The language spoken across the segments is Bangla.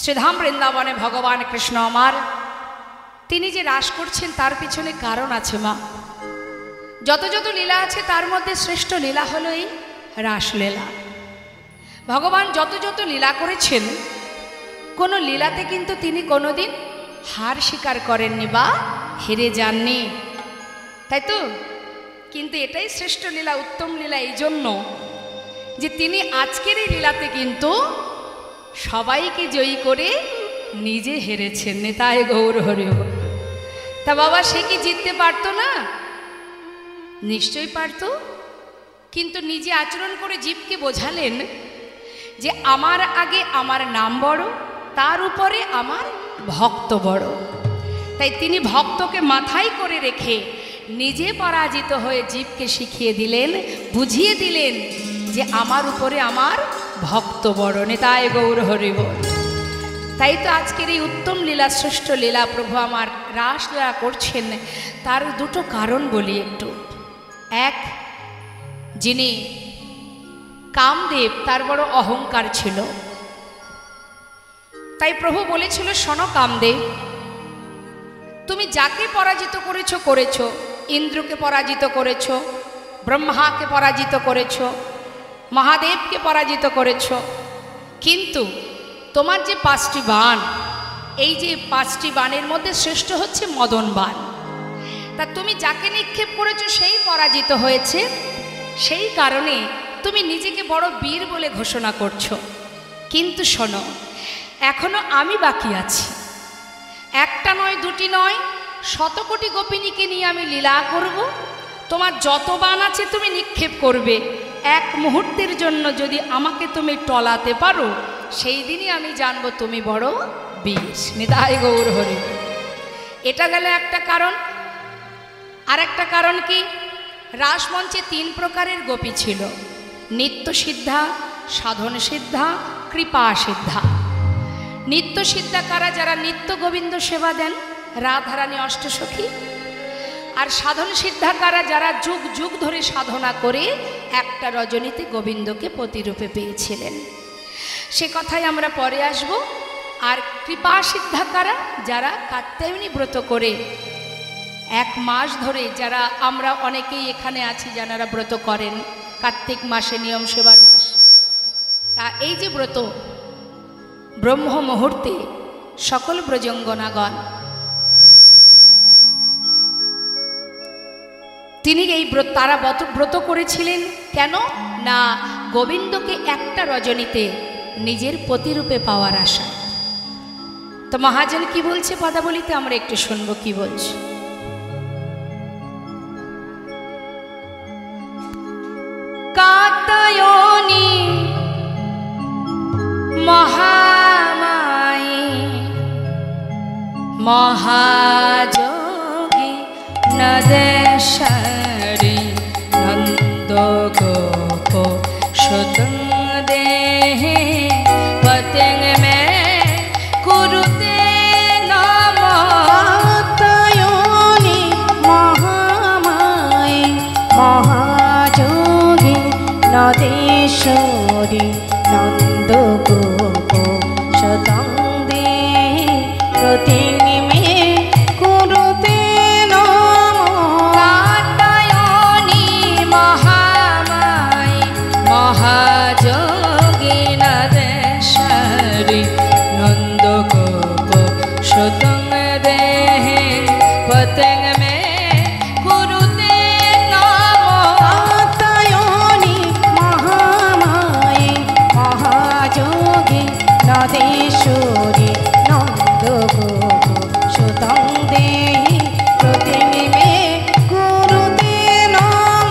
শ্রীধাম বৃন্দাবনে ভগবান কৃষ্ণ আমার তিনি যে রাস করছেন তার পিছনে কারণ আছে মা। যত যত লীলা আছে তার মধ্যে শ্রেষ্ঠ লীলা হলো এই রাসলীলা। ভগবান যত যত লীলা করেছেন কোনো লীলাতে কিন্তু তিনি কোনোদিন হার স্বীকার করেননি বা হেরে যাননি, তাই তো? কিন্তু এটাই শ্রেষ্ঠ লীলা, উত্তম লীলা এই জন্য যে তিনি আজকের এই লীলাতে কিন্তু সবাইকে জয়ী করে নিজে হেরেছেন। নেতায় গৌর হরি বল। তা বাবা সে কি জিততে পারতো না? নিশ্চয়ই পারত, কিন্তু নিজে আচরণ করে জীবকে বোঝালেন যে আমার আগে আমার নাম বড়, তার উপরে আমার ভক্ত বড়। তাই তিনি ভক্তকে মাথায় করে রেখে নিজে পরাজিত হয়ে জীবকে শিখিয়ে দিলেন, বুঝিয়ে দিলেন যে আমার উপরে আমার ভক্ত বড়। নেতায় গৌর হরি বল। তাই তো আজকের এই উত্তম লীলা, শ্রেষ্ঠ লীলা প্রভু আমার রাসলীলা করছেন। তার দুটো কারণ বলি একটু। এক, যিনি কামদেব তার বড় অহংকার ছিল, তাই প্রভু বলেছিল শোনো কামদেব, তুমি যাকে পরাজিত করেছো করেছো, ইন্দ্রকে পরাজিত করেছো, ব্রহ্মাকে পরাজিত করেছো, মহাদেবকে পরাজিত করেছো, কিন্তু তোমার যে 5টি বাণ, এই যে 5টি বাণের মধ্যে শ্রেষ্ঠ হচ্ছে মদন বাণ। তা তুমি যাকে নিক্ষেপ করেছো সেই পরাজিত হয়েছে, সেই কারণে তুমি নিজেকে বড় বীর বলে ঘোষণা করছো। কিন্তু শোনো, এখনো আমি বাকি আছি। একটা নয়, দুটি নয়, 100 কোটি গোপিনীকে নিয়ে আমি লীলা করব। তোমার যত বাণ আছে তুমি নিক্ষেপ করবে। এক মুহূর্তের জন্য যদি আমাকে তুমি টলাতে পারো, সেই দিনই আমি জানবো তুমি বড় বীর। নিতাই গৌর হরি। এটা গেল একটা কারণ। আর একটা কারণ কি, রাসমঞ্চে 3 প্রকারের গোপী ছিল, নিত্য সিদ্ধা, সাধন সিদ্ধা, কৃপা সিদ্ধা। নিত্য সিদ্ধা কারা? যারা নিত্য গোবিন্দ সেবা দেন, রাধারানী অষ্টসখী। আর সাধন সিদ্ধা কারা? যারা যুগ যুগ ধরে সাধনা করে একটা রজনীতে গোবিন্দকে পতিরূপে পেয়েছিলেন। সে কথাই আমরা পরে আসব। আর কৃপা সিদ্ধা কারা? যারা কাত্যায়নী ব্রত করে 1 মাস ধরে, যারা আমরা অনেকেই এখানে আছি যারা ব্রত করেন, কার্তিক মাসে নিয়ম সেবার মাস। তা এই যে ব্রত, ব্রহ্ম মুহূর্তে সকল ব্রজঙ্গনাগণ তিনি এই ব্রত, তারা ব্রত করেছিলেন কেন না? গোবিন্দকে একটা রজনীতে নিজের পতিরূপে পাওয়ার আশা। তো মহাজন কি বলছে পদাবলিতে, আমরা একটু শুনবো কি বলছে। কাত্যায়নী মহামায়ী মহাযোগী নদেশ্বরী নন্দ গোপ সুতং দেহে পতেং মে কুরুতে নম। কাত্যায়নী মহামায়ী মহাযোগী নদেশ্বরী নন্দ গোপ সুতং দেহে পতেং মে কুরুতে নম। কাত্যায়নী মহামায়ী মহাযোগী নদেশ্বরী নন্দ গোপ সুতং দেহে পতেং মে কুরুতে নম। কাত্যায়নী মহামায়ী মহাযোগী নদেশ্বরী নন্দ গোপ সুতং দেহি পতেং মে কুরুতে নম।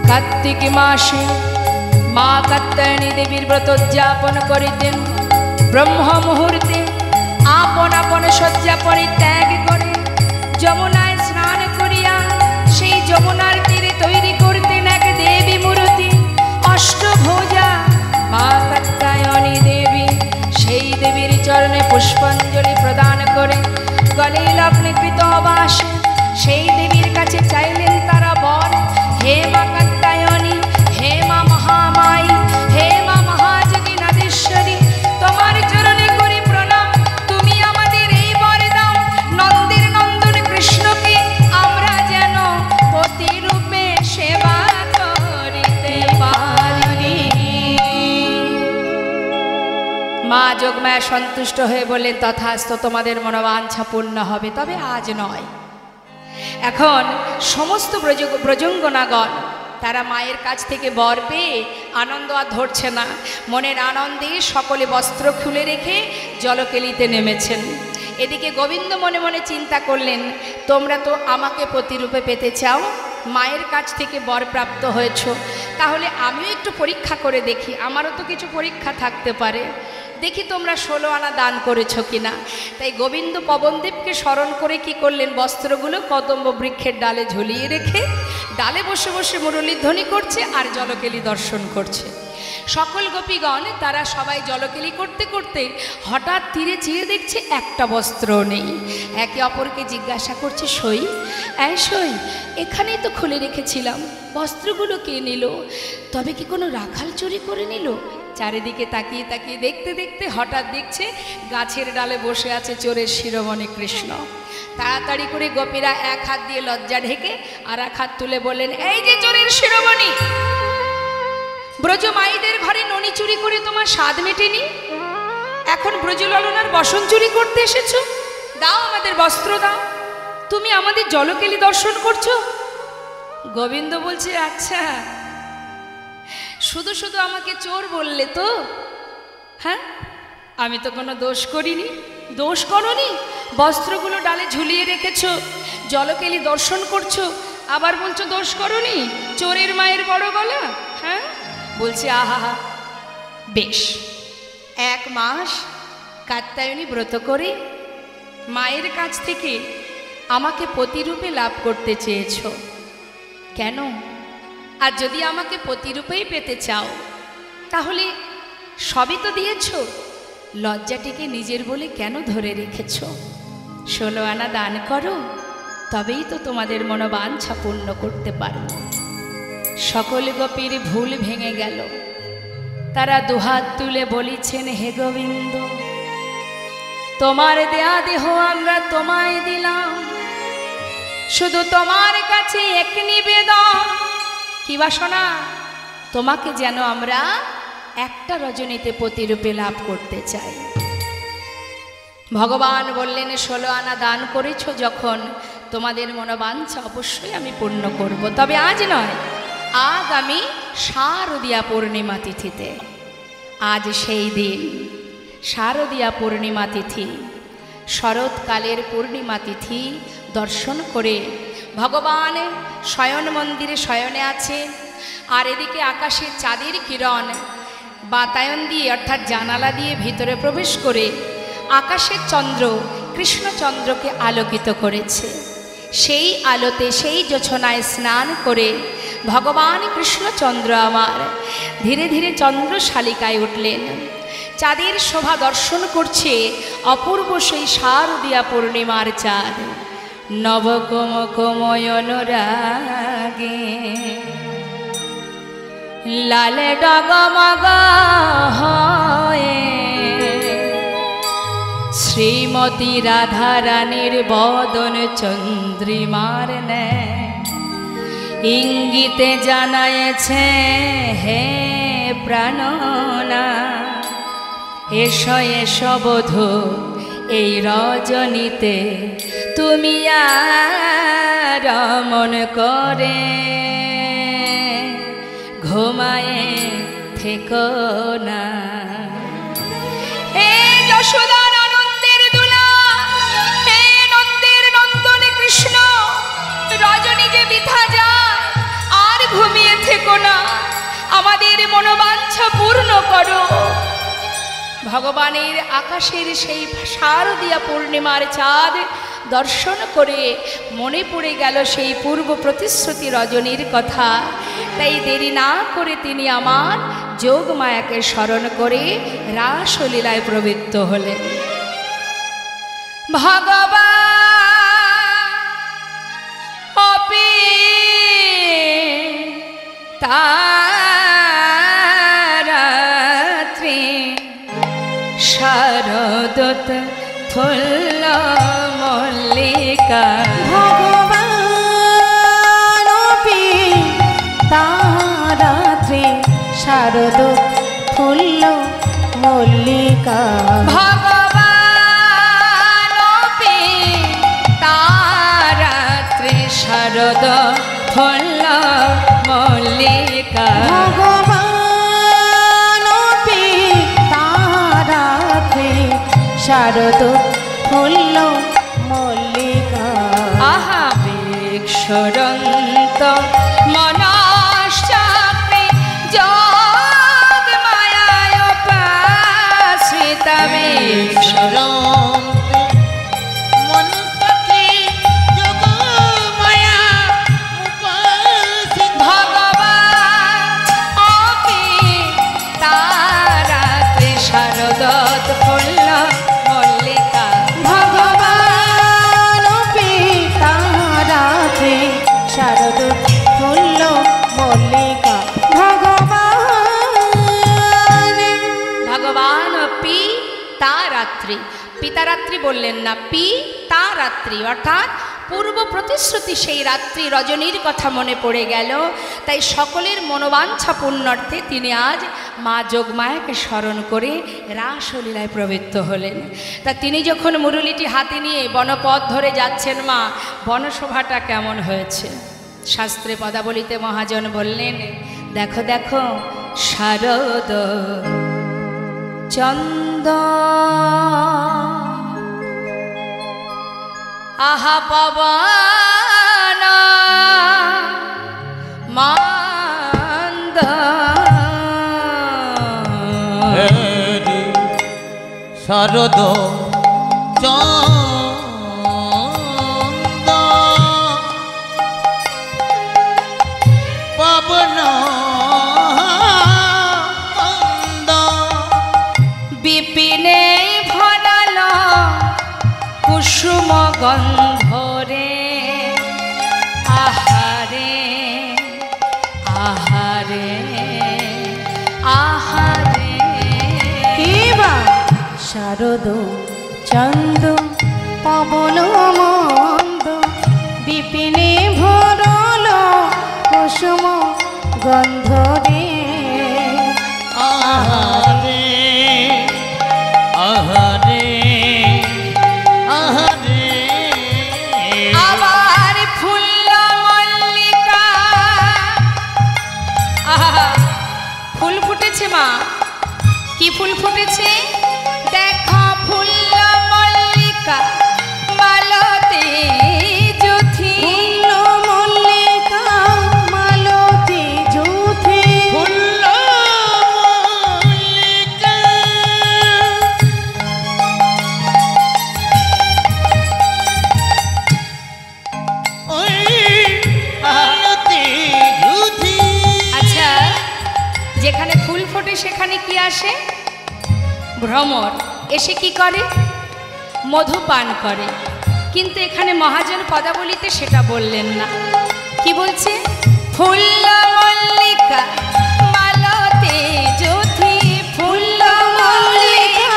কার্তিক মাসে মা কাত্যায়নী দেবীর ব্রত উদযাপন করিতেন। ব্রহ্ম মুহূর্তে আপন আপন শয্যা পরিত্যাগ করে যমুনায় স্নান করিয়া সেই যমুনার তীরে তৈরি করতেন এক দেব মা যোগমায়া সন্তুষ্ট হয়ে বললেন, তথাস্তু, তোমাদের মনোবাঞ্ছা পূর্ণ হবে, তবে আজ নয়। এখন সমস্ত ব্রজঙ্গনাগণ তারা মায়ের কাছ থেকে বর পেয়ে আনন্দ আর ধরছে না, মনের আনন্দে সকলে বস্ত্র খুলে রেখে জলকেলিতে নেমেছেন। এদিকে গোবিন্দ মনে মনে চিন্তা করলেন, তোমরা তো আমাকে পতিরূপে পেতে চাও, মায়ের কাছ থেকে বর প্রাপ্ত হয়েছ, তাহলে আমিও একটু পরীক্ষা করে দেখি, আমারও তো কিছু পরীক্ষা থাকতে পারে, দেখি তোমরা 16 আনা দান করেছ কিনা। তাই গোবিন্দ পবনদেবকে স্মরণ করে কি করলেন, বস্ত্রগুলো কদম্ব বৃক্ষের ডালে ঝুলিয়ে রেখে ডালে বসে বসে মুরলীধ্বনি করছে আর জলকেলি দর্শন করছে। সকল গোপীগণ তারা সবাই জলকেলি করতে করতে হঠাৎ তীরে চেয়ে দেখছে একটা বস্ত্রও নেই। একে অপরকে জিজ্ঞাসা করছে, সই সই, এখানেই তো খুলে রেখেছিলাম, বস্ত্রগুলো কে নিল? তবে কি কোনো রাখাল চুরি করে নিল? চারিদিকে তাকিয়ে তাকিয়ে দেখতে দেখতে হঠাৎ দেখছে গাছের ডালে বসে আছে চোরের শিরোমণি কৃষ্ণ। তাড়াতাড়ি করে গোপীরা এক হাত দিয়ে লজ্জা ঢেকে আর এক হাত তুলে বললেন, এই যে চোরের শিরোমণি, ব্রজমাইদের ঘরে ননি চুরি করে তোমার স্বাদ মেটেনি, এখন ব্রজললনার বসন চুরি করতে এসেছো? দাও আমাদের বস্ত্র দাও, তুমি আমাদের জলকেলি দর্শন করছো। গোবিন্দ বলছে, আচ্ছা, শুধু শুধু আমাকে চোর বললে তো? হ্যাঁ, আমি তো কোনো দোষ করিনি। দোষ করনি, বস্ত্রগুলো ডালে ঝুলিয়ে রেখেছো, জলকেলি দর্শন করছো, আবার বলছো দোষ করনি? চোরের মায়ের বড় গলা। হ্যাঁ, বলছে, আহা, বেশ, 1 মাস কাত্যায়নী ব্রত করে মায়ের কাছ থেকে আমাকে পতিরূপে লাভ করতে চেয়েছ, কেন? আর যদি আমাকে পতিরূপেই পেতে চাও, তাহলে সবই তো দিয়েছ, লজ্জাটিকে নিজের বলে কেন ধরে রেখেছ? 16 আনা দান করো, তবেই তো তোমাদের মনোবাঞ্ছা পূর্ণ করতে পারো। সকল গোপীর ভুল ভেঙে গেল, তারা দুহাত তুলে বলিছেন, হে গোবিন্দ, তোমার দেয়া দেহ আমরা তোমায় দিলাম, শুধু তোমার কাছে এক নিবেদন, কি বাসনা? তোমাকে যেন আমরা একটা রজনীতে পতিরূপে লাভ করতে চাই। ভগবান বললেন, 16 আনা দান করেছ যখন, তোমাদের মনোবাঞ্ছা অবশ্যই আমি পূর্ণ করব, তবে আজ নয়, আগামী শারদীয়া পূর্ণিমা তিথিতে। আজ সেই দিন, শারদীয়া পূর্ণিমা তিথি, শরৎকালের পূর্ণিমা তিথি দর্শন করে ভগবান শয়ন মন্দিরে শয়নে আছে, আর এদিকে আকাশে চাঁদের কিরণ বাতায়ন দিয়ে অর্থাৎ জানালা দিয়ে ভিতরে প্রবেশ করে আকাশের চন্দ্র কৃষ্ণচন্দ্রকে আলোকিত করেছে। সেই আলোতে, সেই জোছনায় স্নান করে ভগবান কৃষ্ণচন্দ্র আমার ধীরে ধীরে চন্দ্রশালিকায় উঠলেন। চাঁদের শোভা দর্শন করছে অপূর্ব সেই শারদীয়া পূর্ণিমার চাঁদ। নবকুমকুময় অনুরাগে লালে ডগমগ হয়ে শ্রীমতী রাধারানীর বদন চন্দ্রিমার ন্যায় ইঙ্গিতে জানায়েছে, হে প্রাণনা, এসো এসো বধূ, এই রজনীতে তুমি আর মন করে ঘুমায়ে থেকো না। হে যশোদার আনন্দের দুলা, হে নন্দের নন্দন কৃষ্ণ, রজনী যে বৃথা যায়, আর ঘুমিয়ে থেকো না, আমাদের মনোবাঞ্ছা পূর্ণ করো। ভগবানের আকাশের সেই শারদীয়া পূর্ণিমার চাঁদ দর্শন করে মনে পড়ে গেল সেই পূর্ব প্রতিশ্রুতি রজনীর কথা। তাই দেরি না করে তিনি আমার যোগমায়াকে স্মরণ করে রাসলীলায় প্রবৃত্ত হলেন। ভগবান অপি তারাত্রি শারদত ফুল্ল মল্লিকা। ভগবান অপি তারাত্রি শারদ ফুল্ল মল্লিকা ভগবান পিতারাত্রি শারদ ফুল্ল মল্লিকা ভগবান পিতারাত্রি শারদ ফুল্ল মল্লিকা আহা বিক্ষরন্ত মনশ্চাপি যোগ মায়ায় উপাশ্রিতা ভগবান পিতারাত্রি শারদ ফুল্ল মল্লিকা ভগবান পিতারাত্রি শারদ ফুল্ল মল্লিকা ভগবান পিতারাত্রি পিতারাত্রি বললেন না, পিতারাত্রি অর্থাৎ পূর্ব প্রতিশ্রুতি সেই রাত্রি রজনীর কথা মনে পড়ে গেল। তাই সকলের মনোবাঞ্ছা পূর্ণার্থে তিনি আজ মা যোগমায়াকে স্মরণ করে রাসলীলায় প্রবৃত্ত হলেন। তা তিনি যখন মুরলীটি হাতে নিয়ে বনপথ ধরে যাচ্ছেন, মা বনশোভাটা কেমন হয়েছে? শাস্ত্রে পদাবলিতে মহাজন বললেন, দেখো দেখো শারদ চন্দ আহা পবন মন্দ শারদ চন্দ পবন মন্দ বিপিনে ভরাল কুসুম গন্ধরে আহারে আহারে আহারে কেবা শারদ চন্দ পবন মন্দ বিপিনে ভরল কুসুম গন্ধরে আহারে আহারে আহারে আবার ফুল্ল মল্লিকা আহা ফুল ফুটেছে মা, কি ফুল ফুটেছে? দেখো ফুল্ল মল্লিকা মালতী যুথি ফুল্ল মল্লিকা মালতী যুথি ফুল্ল মল্লিকা ওই মালতী যুথি। আচ্ছা, যেখানে ফুল ফোটে সেখানে কি আসে? ভ্রমর এসে কি করে? মধু পান করে। কিন্তু এখানে মহাজন পদাবলিতে সেটা বললেন না। কি বলছে? ফুল্ল মল্লিকা মালতী যুথি ফুল্ল মল্লিকা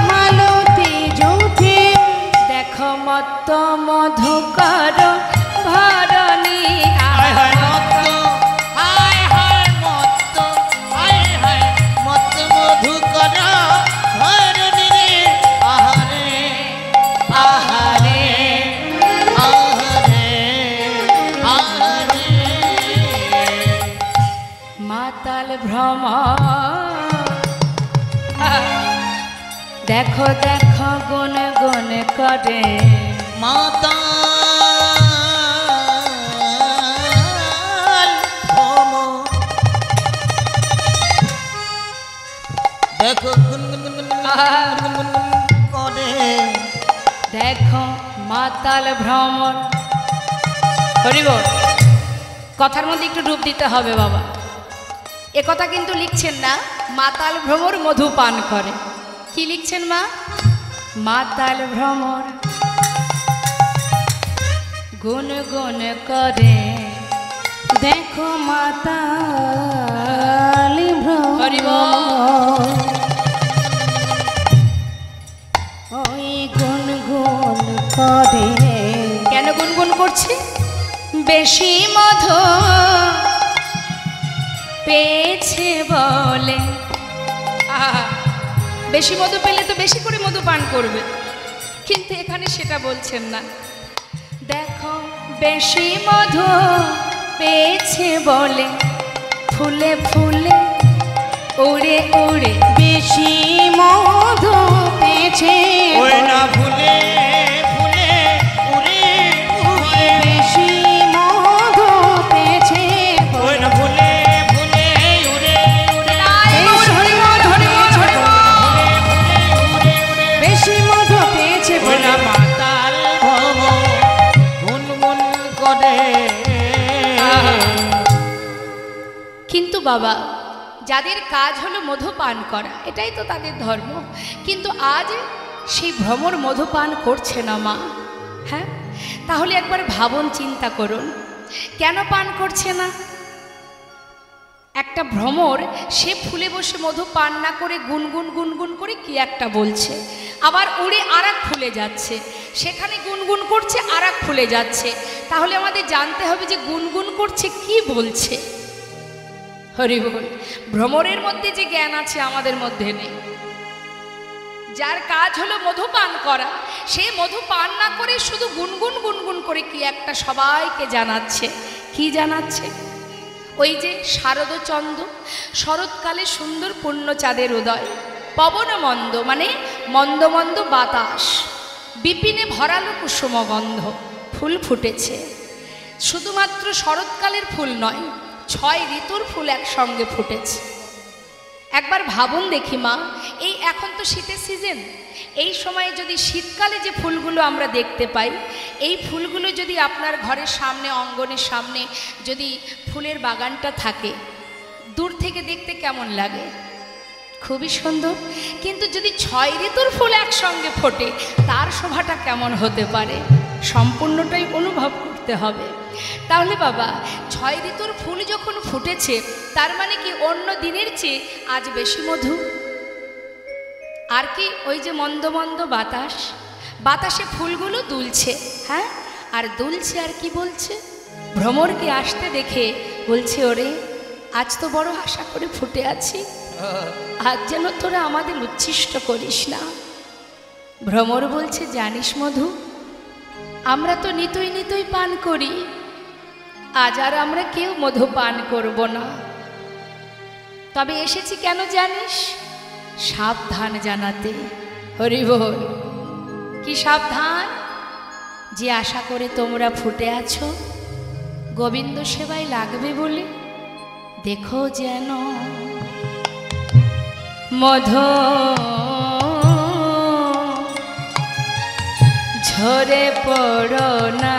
মালতী যুথি দেখো মত্ত মধুকর ভরণী হায় হায় মত্ত, হায় হায় মত্ত, হায় হায় মত্ত মধুকর ধরণী রে। আহারে আহারে আহারে আহারে মাতাল ভ্রম দেখো দেখো গুন গুন করে মাতাল ভ্রম। দেখো গুনগুন করে দেখো মাতাল ভ্রমণ। হরিব কথার মধ্যে একটু ডুব দিতে হবে বাবা। এ কথা কিন্তু লিখছেন না মাতাল ভ্রমর মধু পান করে। কি লিখছেন মা? মাতাল ভ্রমর গুন গুন করে দেখো মাতালি হরি ভ্রম বল। ওই গুনগুন করে কেন গুনগুন করছে? বেশি মধু পেয়েছে বলে। আহা, বেশি মধু পেলে তো বেশি করে মধু পান করবে, কিন্তু এখানে সেটা বলছেন না। দেখো বেশি মধু পেয়েছে বলে ফুলে ফুলে উড়ে উড়ে, বেশি মধু পেয়েছে ওই না ফুলে ফুলে উড়ে উড়ে, বেশি মধু পেয়েছে ওই না ফুলে ফুলে উড়ে উড়ে, বেশি মধু পেয়েছে ওই না মাতাল ভ্রমর গুনগুন করে। কিন্তু বাবা, যাদের কাজ হলো মধু পান করা, এটাই তো তাদের ধর্ম, কিন্তু আজ সেই ভ্রমর মধু পান করছে না মা। হ্যাঁ, তাহলে একবার ভাবুন, চিন্তা করুন, কেন পান করছে না? একটা ভ্রমর সে ফুলে বসে মধু পান না করে গুনগুন গুনগুন করে কি একটা বলছে, আবার উড়ে আর এক ফুলে যাচ্ছে, সেখানে গুনগুন করছে আর এক ফুলে যাচ্ছে। তাহলে আমাদের জানতে হবে যে গুনগুন করছে কি বলছে। হরি বল। ভ্রমরের মধ্যে যে জ্ঞান আছে আমাদের মধ্যে নেই। যার কাজ হলো মধু পান করা, সে মধু পান না করে শুধু গুনগুন গুনগুন করে কি একটা সবাইকে জানাচ্ছে। কি জানাচ্ছে? ওই যে শারদচন্দ্র, শরৎকালে সুন্দর পূর্ণ চাঁদের উদয়, পবন মন্দ মানে মন্দ মন্দ বাতাস, বিপিনে ভরালো কুসুমগন্ধ, ফুল ফুটেছে। শুধুমাত্র শরৎকালের ফুল নয়, 6 ঋতুর ফুল একসঙ্গে ফুটেছে। একবার ভাবুন দেখি মা, এই এখন তো শীতের সিজন, এই সময়ে যদি শীতকালে যে ফুলগুলো আমরা দেখতে পাই, এই ফুলগুলো যদি আপনার ঘরের সামনে, অঙ্গনের সামনে যদি ফুলের বাগানটা থাকে, দূর থেকে দেখতে কেমন লাগে? খুবই সুন্দর। কিন্তু যদি 6 ঋতুর ফুল একসঙ্গে ফোটে, তার শোভাটা কেমন হতে পারে? সম্পূর্ণটাই অনুভব করতে হবে। তাহলে বাবা, 6 ঋতুর ফুল যখন ফুটেছে, তার মানে কি অন্য দিনের চেয়ে আজ বেশি মধু? আর কি ওই যে মন্দ মন্দ বাতাস, বাতাসে ফুলগুলো দুলছে, হ্যাঁ, আর দুলছে আর কি বলছে? ভ্রমরকে আসতে দেখে বলছে, ওরে আজ তো বড় আশা করে ফুটে আছি, আজ যেন তোরা আমাদের উচ্ছিষ্ট করিস না। ভ্রমর বলছে, জানিস মধু, আমরা তো নিতই নিতই পান করি, আজ আর আমরা কেউ মধু পান করব না। তবে এসেছি কেন জানিস? সাবধান জানাতে। হরি বল। কি সাবধান? যে আশা করে তোমরা ফুটে আছো, গোবিন্দ সেবায় লাগবে বলে, দেখো যেন মধু ঝরে পড়ো না,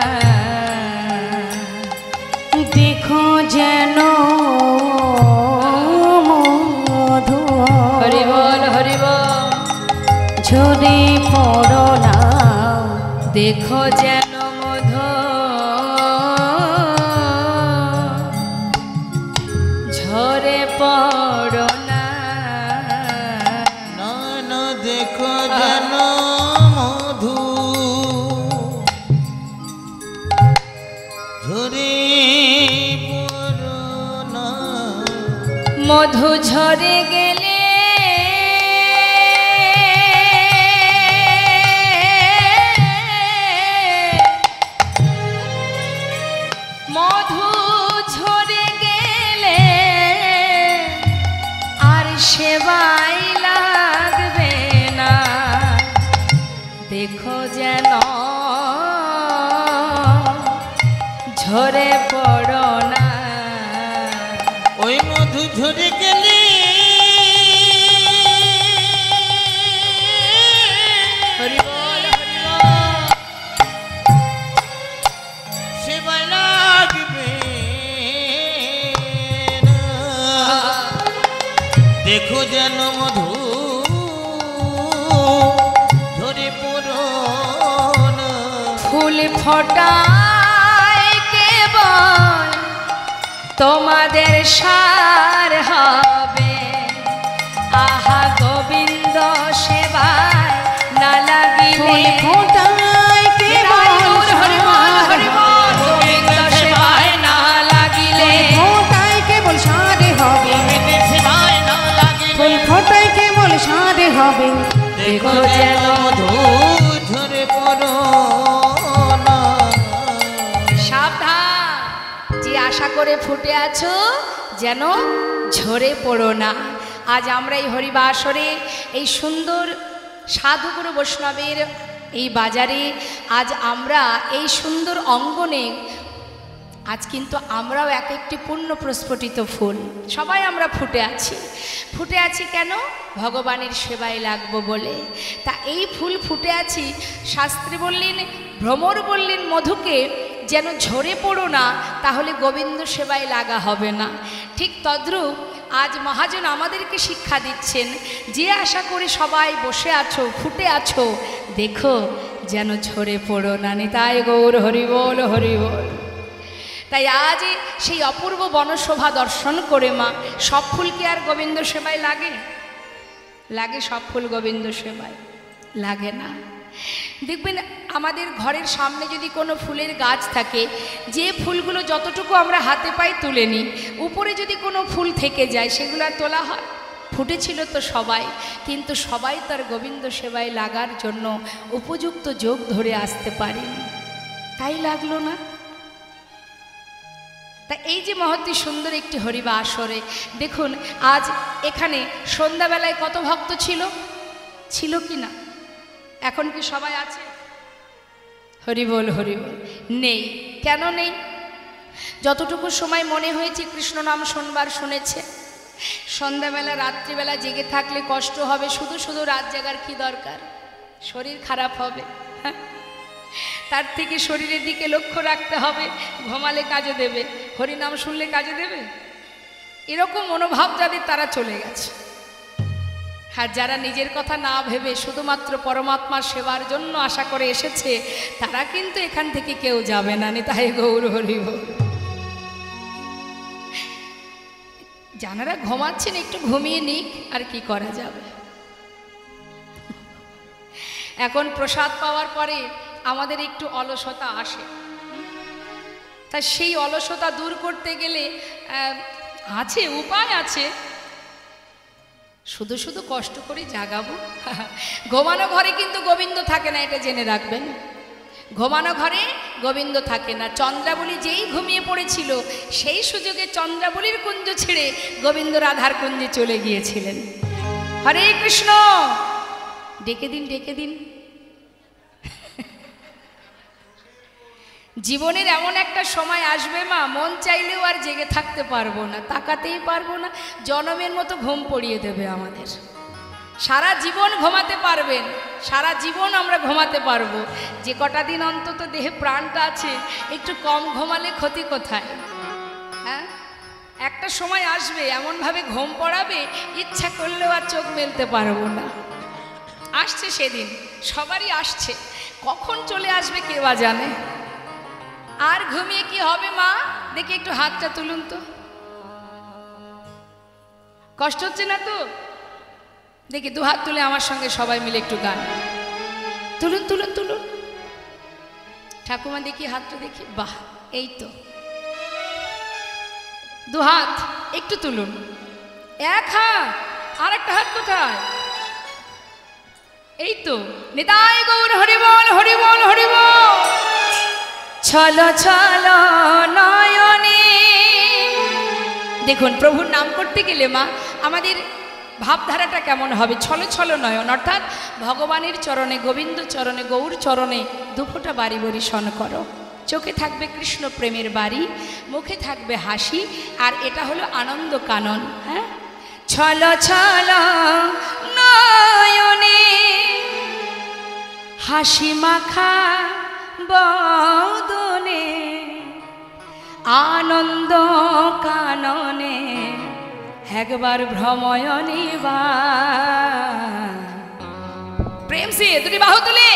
দেখো যেন মধু, হরি বল হরি বল, ঝরে পড়ো না, দেখো যেন মধু ঝরে পড়ো না, না না দেখো যেন মধু ঝরে পড়ো না, মধু ঝরে গেলে মধু ঝরে গেলে আর সেবাই লাগবে না, দেখো যেন ঝরে পড়ো না। ওই মধু ঝরে গেলে হরি বল হরি বল, সেবায় লাগবে না, দেখো যেন মধু ঝরে পড়ো না। ফুল ফোটায় কেবল তোমাদের সার হবে, আহা গোবিন্দ সেবায় না লাগিলে, ফুল ফোটায় কেবল হরি বল হরি বল, গোবিন্দ সেবায় না লাগিলে, ফোটায় কেবল সারে হবে, সেবায় না লাগিলে, ফুল ফোটায় কেবল সারে হবে, হবে দেখো যেন মধু ঝরে পড়ো না। সাবধান, যে আশা করে ফুটে আছো যেন ঝরে পড়ো না। আজ আমরা এই হরিবাসরে এই সুন্দর সাধুগুরু বৈষ্ণবের এই বাজারে আজ আমরা এই সুন্দর অঙ্গনে আজ কিন্তু আমরাও এক একটি পূর্ণ প্রস্ফুটিত ফুল, সবাই আমরা ফুটে আছি কেন? ভগবানের সেবায় লাগবো বলে। তা এই ফুল ফুটে আছি, শাস্ত্রে বললেন, ভ্রমর বললেন মধুকে যেন ঝরে পড়ো না, তাহলে গোবিন্দ সেবায় লাগা হবে না। ঠিক তদ্রূপ আজ মহাজন আমাদেরকে শিক্ষা দিচ্ছেন, যে আশা করে সবাই বসে আছো, ফুটে আছো, দেখো যেন ঝরে পড়ো না। নিতাই গৌর হরি বল, হরি বল। তাই আজ সেই অপূর্ব বনশোভা দর্শন করে মা, সব ফুল কি আর গোবিন্দ সেবায় লাগে? লাগে সব ফুল গোবিন্দ সেবায়? লাগে না। দেখবেন আমাদের ঘরের সামনে যদি কোনো ফুলের গাছ থাকে, যে ফুলগুলো যতটুকু আমরা হাতে পাই তুলে নিই, উপরে যদি কোনো ফুল থেকে যায় সেগুলো আর তোলা হয়? ফুটেছিল তো সবাই, কিন্তু সবাই তার গোবিন্দ সেবায় লাগার জন্য উপযুক্ত যোগ ধরে আসতে পারেনি, তাই লাগলো না। তা এই যে মহত্তি সুন্দর একটি হরিবা আসরে দেখুন, আজ এখানে সন্ধ্যাবেলায় কত ভক্ত ছিল কি না? এখন কি সবাই আছে? হরি বল, হরি বল। নেই। কেন নেই? যতটুকু সময় মনে হয়েছে কৃষ্ণ নাম শোনবার শুনেছে। সন্ধ্যাবেলা রাত্রিবেলা জেগে থাকলে কষ্ট হবে, শুধু শুধু রাত জাগার কি দরকার? শরীর খারাপ হবে। হ্যাঁ, তার থেকে শরীরের দিকে লক্ষ্য রাখতে হবে। ঘুমালে কাজে দেবে, হরিনাম শুনলে কাজে দেবে? এরকম মনোভাব যাদের, তারা চলে গেছে। আর যারা নিজের কথা না ভেবে শুধুমাত্র পরমাত্মার সেবার জন্য আশা করে এসেছে, তারা কিন্তু এখান থেকে কেউ যাবে না। নিতাই গৌর হরি বল। যারা ঘুমাচ্ছেন একটু ঘুমিয়ে নিক, আর কি করা যাবে। এখন প্রসাদ পাওয়ার পরে আমাদের একটু অলসতা আসে, তা সেই অলসতা দূর করতে গেলে আছে, উপায় আছে। শুধু শুধু কষ্ট করে জাগাবো? ঘুমানো ঘরে কিন্তু গোবিন্দ থাকে না, এটা জেনে রাখবেন। ঘুমানো ঘরে গোবিন্দ থাকে না। চন্দ্রাবলী যেই ঘুমিয়ে পড়েছিল, সেই সুযোগে চন্দ্রাবলীর কুঞ্জ ছেড়ে গোবিন্দ রাধার কুঞ্জে চলে গিয়েছিলেন। হরে কৃষ্ণ, ডেকে দিন, ডেকে দিন। জীবনের এমন একটা সময় আসবে মা, মন চাইলেও আর জেগে থাকতে পারবো না, তাকাতেই পারবো না। জনমের মতো ঘুম পড়িয়ে দেবে আমাদের। সারা জীবন ঘুমাতে পারবেন, সারা জীবন আমরা ঘুমাতে পারবো। যে কটা দিন অন্তত দেহে প্রাণটা আছে, একটু কম ঘুমালে ক্ষতি কোথায়? হ্যাঁ, একটা সময় আসবে এমনভাবে ঘুম পড়াবে, ইচ্ছা করলেও আর চোখ মেলতে পারবো না। আসছে সেদিন, সবারই আসছে। কখন চলে আসবে কে বা জানে। আর ঘুমিয়ে কি হবে মা? দেখি একটু হাতটা তুলুন তো। কষ্ট হচ্ছে না তো? দেখি দু হাত তুলে আমার সঙ্গে সবাই মিলে একটু গান তুলুন, তুলুন, তুলুন। ঠাকুমা দেখি হাতটা দেখি। বাহ, এই তো। দু হাত একটু তুলুন। এক হাত, আর একটা হাত কোথায়? এই তো। নিতাই গৌর হরি বল, হরি বল, হরি বল। ছলো ছলো নয়নে। দেখুন, প্রভুর নাম করতে গেলে মা আমাদের ভাবধারাটা কেমন হবে? ছলো ছলো নয়ন, অর্থাৎ ভগবানের চরণে, গোবিন্দ চরণে, গৌর চরণে দুফোঁটা বাড়ি বরিশন করো। চোখে থাকবে কৃষ্ণ প্রেমের বাড়ি, মুখে থাকবে হাসি, আর এটা হলো আনন্দ কানন। হ্যাঁ, ছলো ছলো নয়নে হাসি মাখা বদনে আনন্দ কাননে একবার ভ্রময়নী বা। প্রেম সে দুটি বাহু তুলে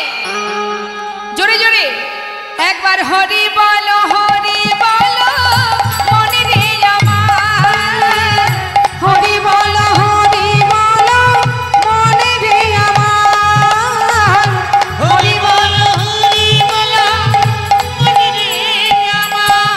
জোরে জোরে একবার হরি বলো, হরি বলো মনে রে আমার। হরি বলো, হরি বলো মনে রে আমার। হরি বলো, হরি বলো মনে রে আমার।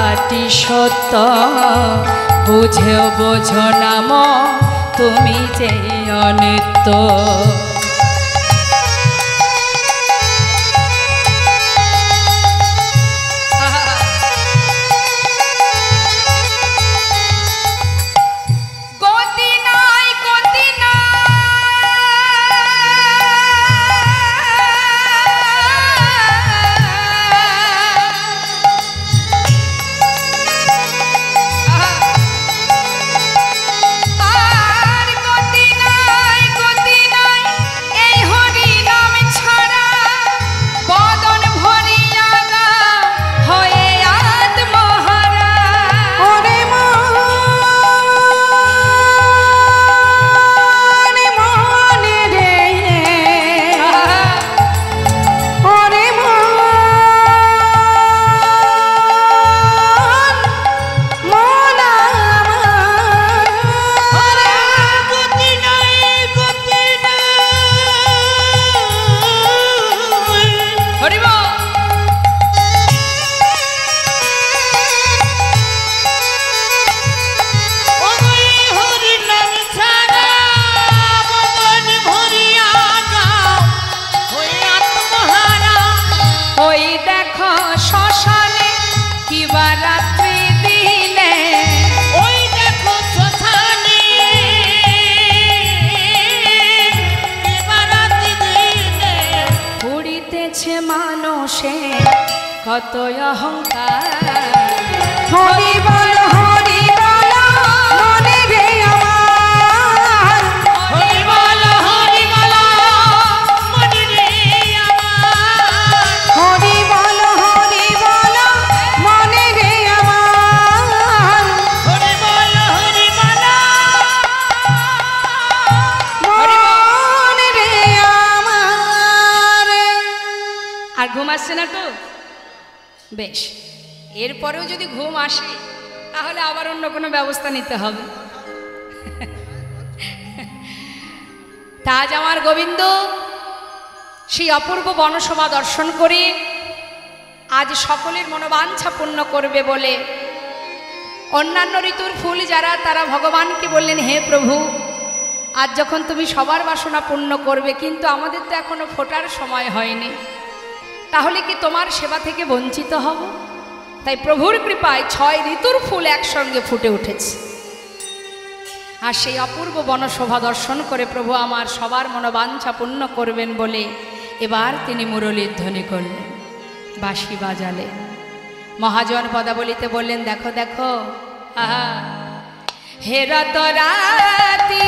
কথাটি সত্য, বুঝেও বোঝো নাম তুমি যে অনিত্য। কত অহংকার, হরি বল মনে রে আমার, হরি বল মনে রে আমার, হরি বল মনে রে আমার, হরি বল মনে রে আমার। আর ঘুম আসছে না তো? বেশ, এরপরেও যদি ঘুম আসে তাহলে আবার অন্য কোনো ব্যবস্থা নিতে হবে। তাজ আমার গোবিন্দ সেই অপূর্ব বনশোভা দর্শন করে আজ সকলের মনোবাঞ্ছা পূর্ণ করবে বলে অন্যান্য ঋতুর ফুল যারা, তারা ভগবানকে বললেন, হে প্রভু, আজ যখন তুমি সবার বাসনা পূর্ণ করবে, কিন্তু আমাদের তো এখনো ফোটার সময় হয়নি, তাহলে কি তোমার সেবা থেকে বঞ্চিত হব? তাই প্রভুর কৃপায় 6 ঋতুর ফুল একসঙ্গে ফুটে উঠেছে। আর সেই অপূর্ব বনশোভা দর্শন করে প্রভু আমার সবার মনোবাঞ্ছা পূর্ণ করবেন বলে এবার তিনি মুরলীর ধ্বনি করলেন, বাঁশি বাজালেন, মহাজন পদাবলিতে বললেন, দেখো দেখো আহা হে রতরাতি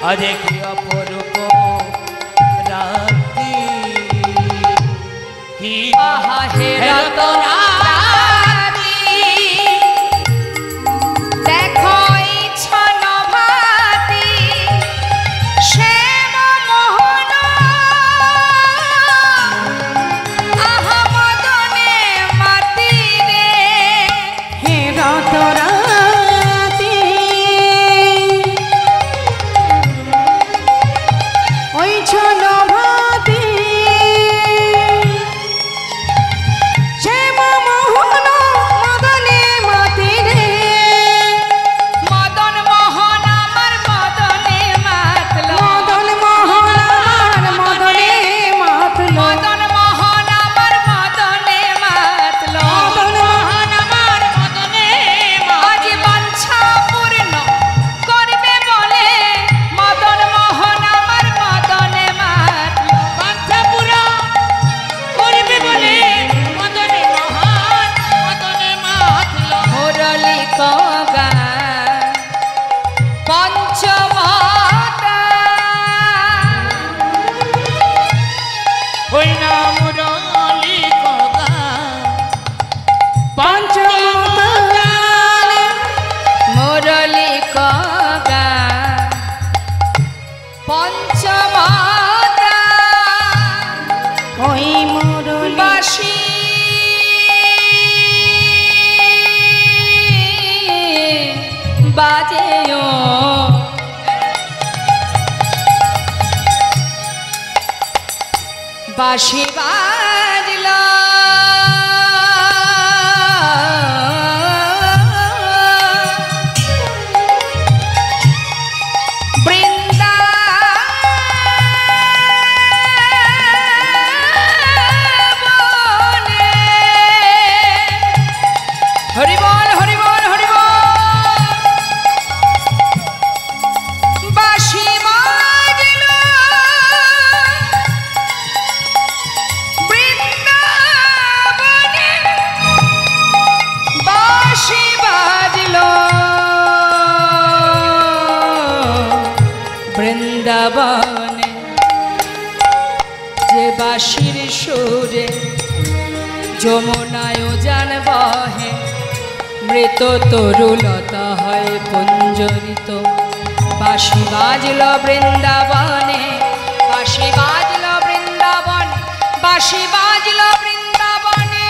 আরে কি অপরূপ রাত্রি, কি আহা হে রতরাতি দেখো এই ছনভাতি শ্যাম মোহন আহা মদনে মাতি রে, হে রতরাতি ওই ছনভাতি গান পঞ্চমতা ওই না মুরলি গান পঞ্চমতানে মুরলি গান পঞ্চমতা ওই মুরলি বাঁশি বাজেও বাঁশি বাজল বৃন্দাবনে হরি বল হরি বল হরি বল বাঁশি বাজল বৃন্দাবনে বাঁশি বাজল বৃন্দাবনে যে বাঁশির সুরে যমুনায় উজান বহে মৃত তরুলতা হয় পুঞ্জরিত বাঁশি বাজল বৃন্দাবনে বাঁশি বাজল বৃন্দাবন বাঁশি বাজল বৃন্দাবনে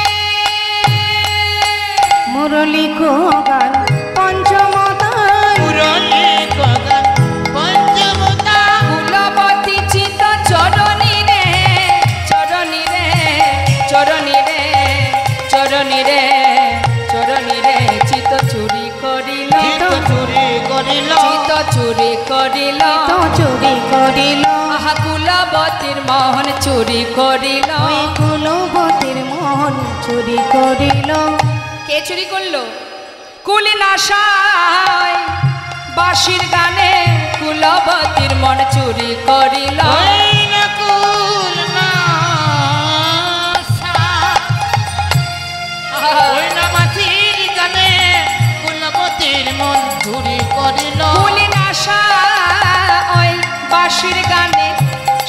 মুরলি গান পঞ্চমতানে মুরলি গান পঞ্চমতা কুলবতী চিত চরণী রে চরণী রে চরণী রে চরণী রে চরণী রে চিত চুরি করিল চিত চুরি করিল চিত চুরি করিল তো চুরি করিল আহা কুলবতীর মোহন চুরি করিল ওই কুলবতীর মোহন চুরি করিল কে চুরি করলো কুলি নাশায় বাঁশির গানে কুলবতীর মন চুরি করিল ওই না কুল না ওই না মাছির গানে কুলবতীর মন চুরি করিল কুলি নাশা ওই বাঁশির গানে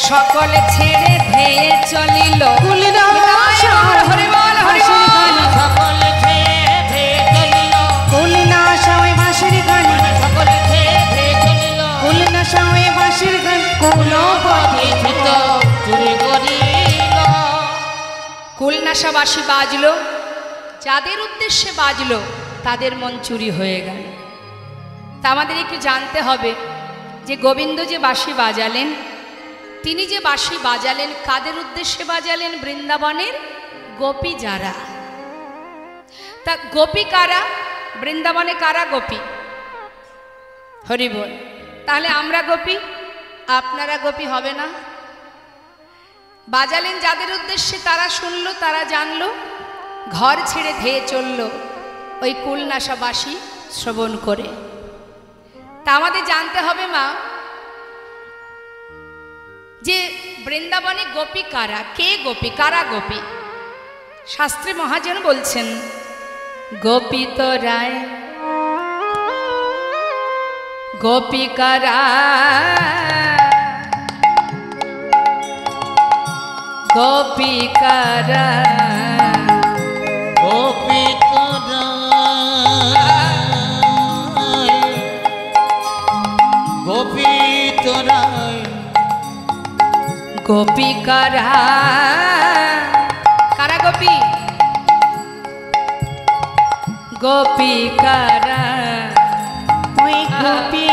সকলে ছেড়ে ধেয়ে চলিল কুলি নাশা হরি বল হরি বল সকলে খেয়ে খেয়ে চলিল কুলি নাশা ওই বাঁশির গান সকলে খেয়ে খেয়ে চলিল কুলি নাশা ওই বাঁশির গান কুলবতী চিত চুরি করিল কুল নাশা বাঁশি বাজলো যাদের উদ্দেশ্যে বাজলো তাদের মন চুরি হয়ে গেল তা আমাদের একটু জানতে হবে যে গোবিন্দ যে বাঁশি বাজালেন তিনি যে বাঁশি বাজালেন কাদের উদ্দেশ্যে বাজালেন বৃন্দাবনের গোপী যারা তা গোপী কারা বৃন্দাবনে কারা গোপী হরি বল তাহলে আমরা গোপী আপনারা গোপী হবে না বাজালেন যাদের উদ্দেশ্যে তারা শুনলো তারা জানলো ঘর ছেড়ে ধেয়ে চলল ওই কুলনাশা বাঁশি শ্রবণ করে তা আমাদের জানতে হবে মা যে বৃন্দাবনে গোপী কারা কে গোপী কারা গোপী শাস্ত্রে মহাজন বলছেন গোপী তো রায় গোপী কারা গোপী কারা গোপী গোপী তোরাই গোপী কারা কারা গোপী গোপী কারা ওই গোপী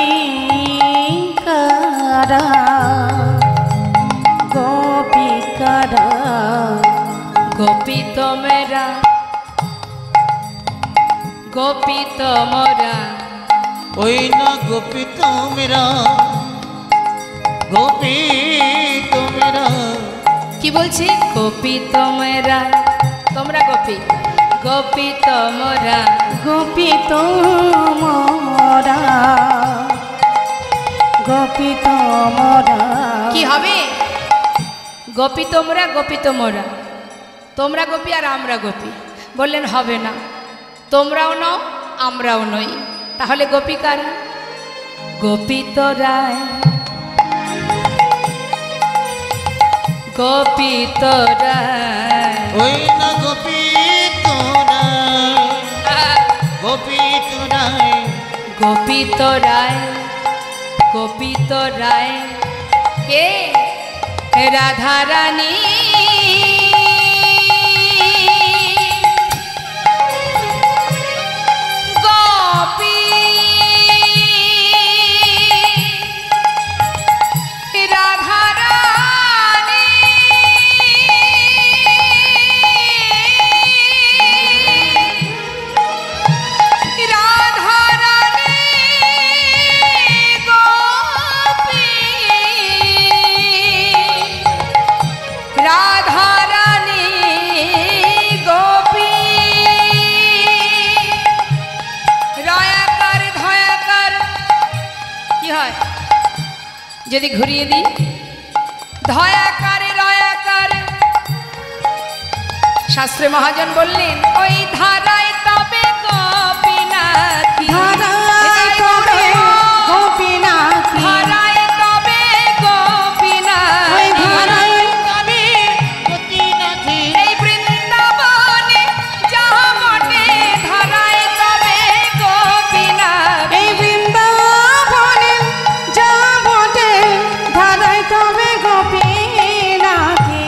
কারা গোপী কারা গোপী তো মেরা গোপী তো মোরা ওই না গোপী তোমরা গোপী তোমরা কি বলছি গোপী তো মেরা তোমরা গোপী গোপী তো মোরা গোপী তোমরা গোপী তোমরা কি হবে গোপী তোমরা গোপী তোমরা তোমরা গোপী আর আমরা গোপী বললেন হবে না তোমরাও নাও আমরাও নই। তাহলে গোপিকারা? গোপিত রায়, গোপিত রায়, ওই না গোপিত রায়, গোপিত রায়, গোপিত রায়, গোপিত রায় কে? রাধা রানী। গোপী রাধা রানী, রাধা রানী গোপী, রাধা রানী গোপী। রয়াকার ধয়াকার কি হয় যদি ঘুরিয়ে দিই? ধয়াকারে রয়াকার। শাস্ত্রে মহাজন বললেন ওই ধারায় তবে গোপীনাথী, ধারায় তবে গোপীনাথী, ধারায় তবে গোপীনাথী, ওই ধারায় তবে গোপীনাথী, এই বৃন্দাবনে যাহা বটে ধারায় তবে গোপীনাথী। এই বৃন্দাবনে যা বটে ধারায় তবে গোপীনাথী।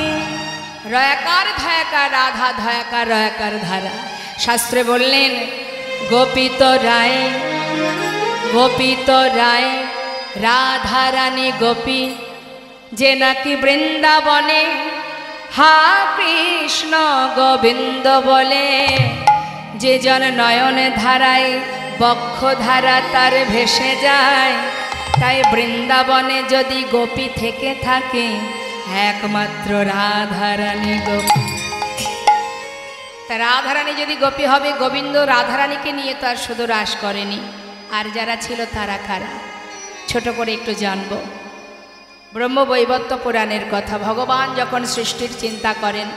রয়াকার ধয়াকার রাধা, ধয়াকার রয়াকার ধারা। শাস্ত্রে বললেন গোপিত রায়, গোপিত রায়, রাধা রানী গোপী, যে নাকি বৃন্দাবনে হা কৃষ্ণ গোবিন্দ বলে, যে জন নয়ন ধারায় বক্ষ ধারা তার ভেসে যায়। তাই বৃন্দাবনে যদি গোপী থেকে থাকে একমাত্র রাধারানী গোপী। তা রাধারানী যদি গোপী হবে, গোবিন্দ রাধারানীকে নিয়ে তো আর শুধু রাস করেনি, আর যারা ছিল তারা কারা? ছোট করে একটু জানব। ব্রহ্মবৈবর্ত পুরাণের কথা। ভগবান যখন সৃষ্টির চিন্তা করেন,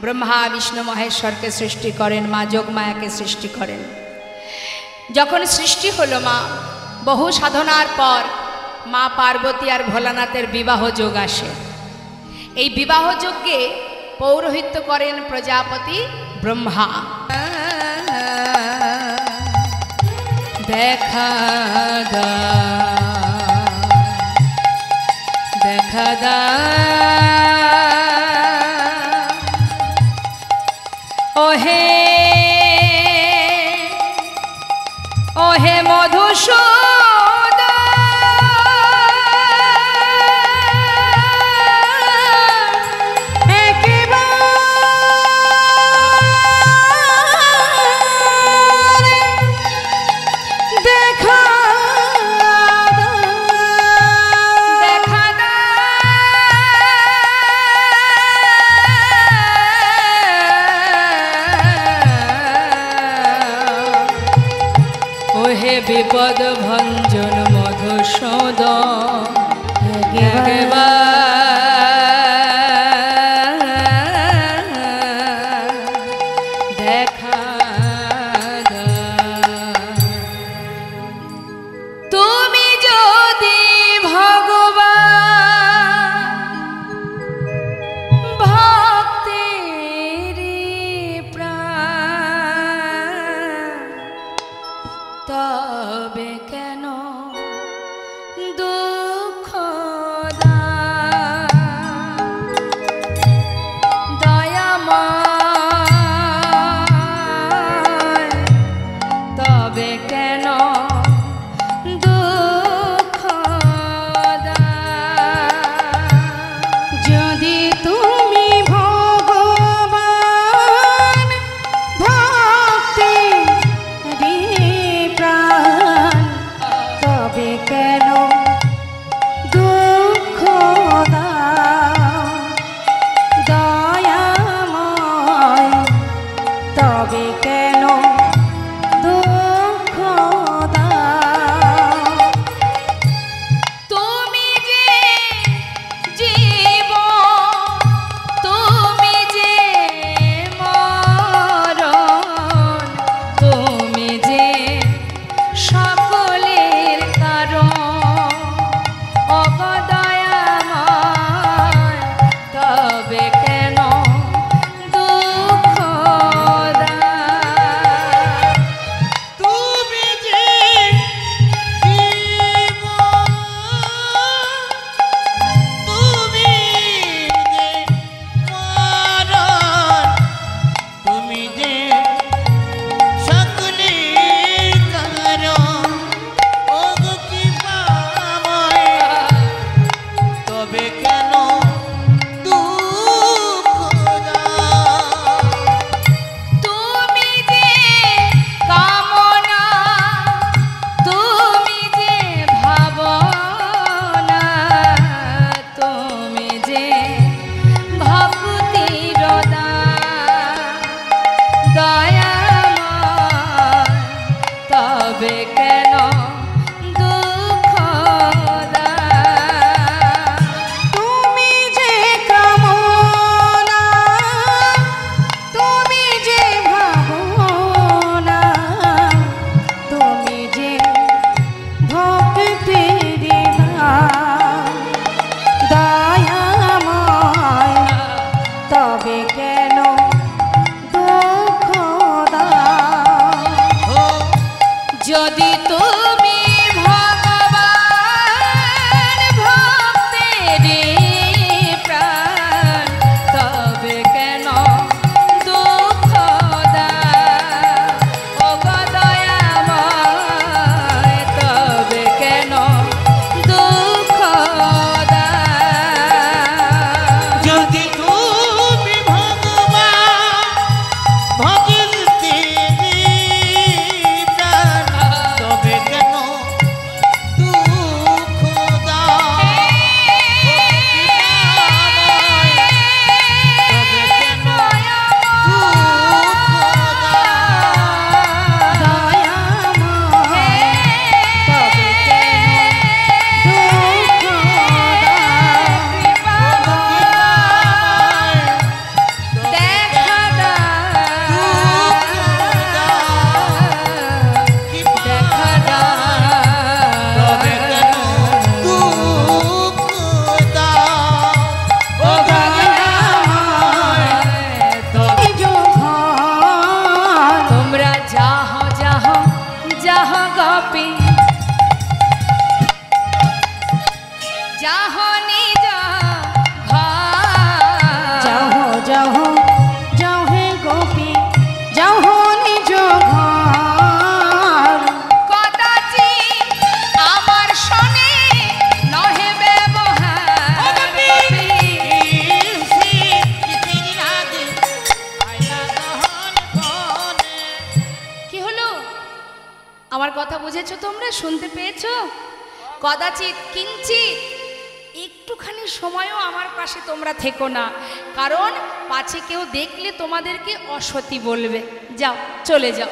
ব্রহ্মা বিষ্ণু মহেশ্বরকে সৃষ্টি করেন, মা যোগমায়াকে সৃষ্টি করেন। যখন সৃষ্টি হলো মা, বহু সাধনার পর মা পার্বতী আর ভোলানাথের বিবাহ যোগ আসে। এই বিবাহ যজ্ঞে পৌরোহিত্য করেন প্রজাপতি ব্রহ্মা। দেখা দা, দেখা দা, ওহে ওহে মধুসূদন, বিপদ ভঞ্জন মধুসূদন, দেখা তুমি যদি ভগবান ভক্তের প্রাণ, তবে কেন দুঃখ দয়াময়, তবে কেন দুঃখ যদি তুমি ভগবান ভক্তের প্রাণ, তবে কেন দুঃখ দয়াময়, তবে কেন দুঃখ তুমি যে জীব, তুমি যে মরণ, তুমি যে তবে কেন দুঃখ দাও? তুমি যে কামনা, তুমি যে ভাবনা, তুমি যে ভক্তির দয়াময়, তবে কেন দুঃখ দাও? যদি তুমি ভগবান ভক্তের প্রাণ, তবে কেন দুঃখ দাও? ও গো দয়াময়, তবে কেন দুঃখ দাও? যদি তুমি ভগবান ভগিলতে প্রাণ, তবে কেন দুঃখ দাও? তবে কেন দুঃখ দাও? দয়াময়, তবে কেন দুঃখ দাও? দেখা দেখা তবে কেন দুঃখ দাও? ও তুমি যখন তোমরা যাহ যাহ যাহ গপি যাহ নিজ ঘর। যাও যাও যাও হে গোপী, যাও নিজ ঘর। কদাচি আমার শনে নহে ব্যবহার। কি হলো? আমার কথা বুঝেছো? তোমরা শুনতে পেয়েছো? কদাচিৎ কিঞ্চিত একটুখানি সময়ও আমার পাশে তোমরা থেকো না, কারণ পাছে কেউ দেখলে তোমাদেরকে অসতী বলবে। যাও, চলে যাও।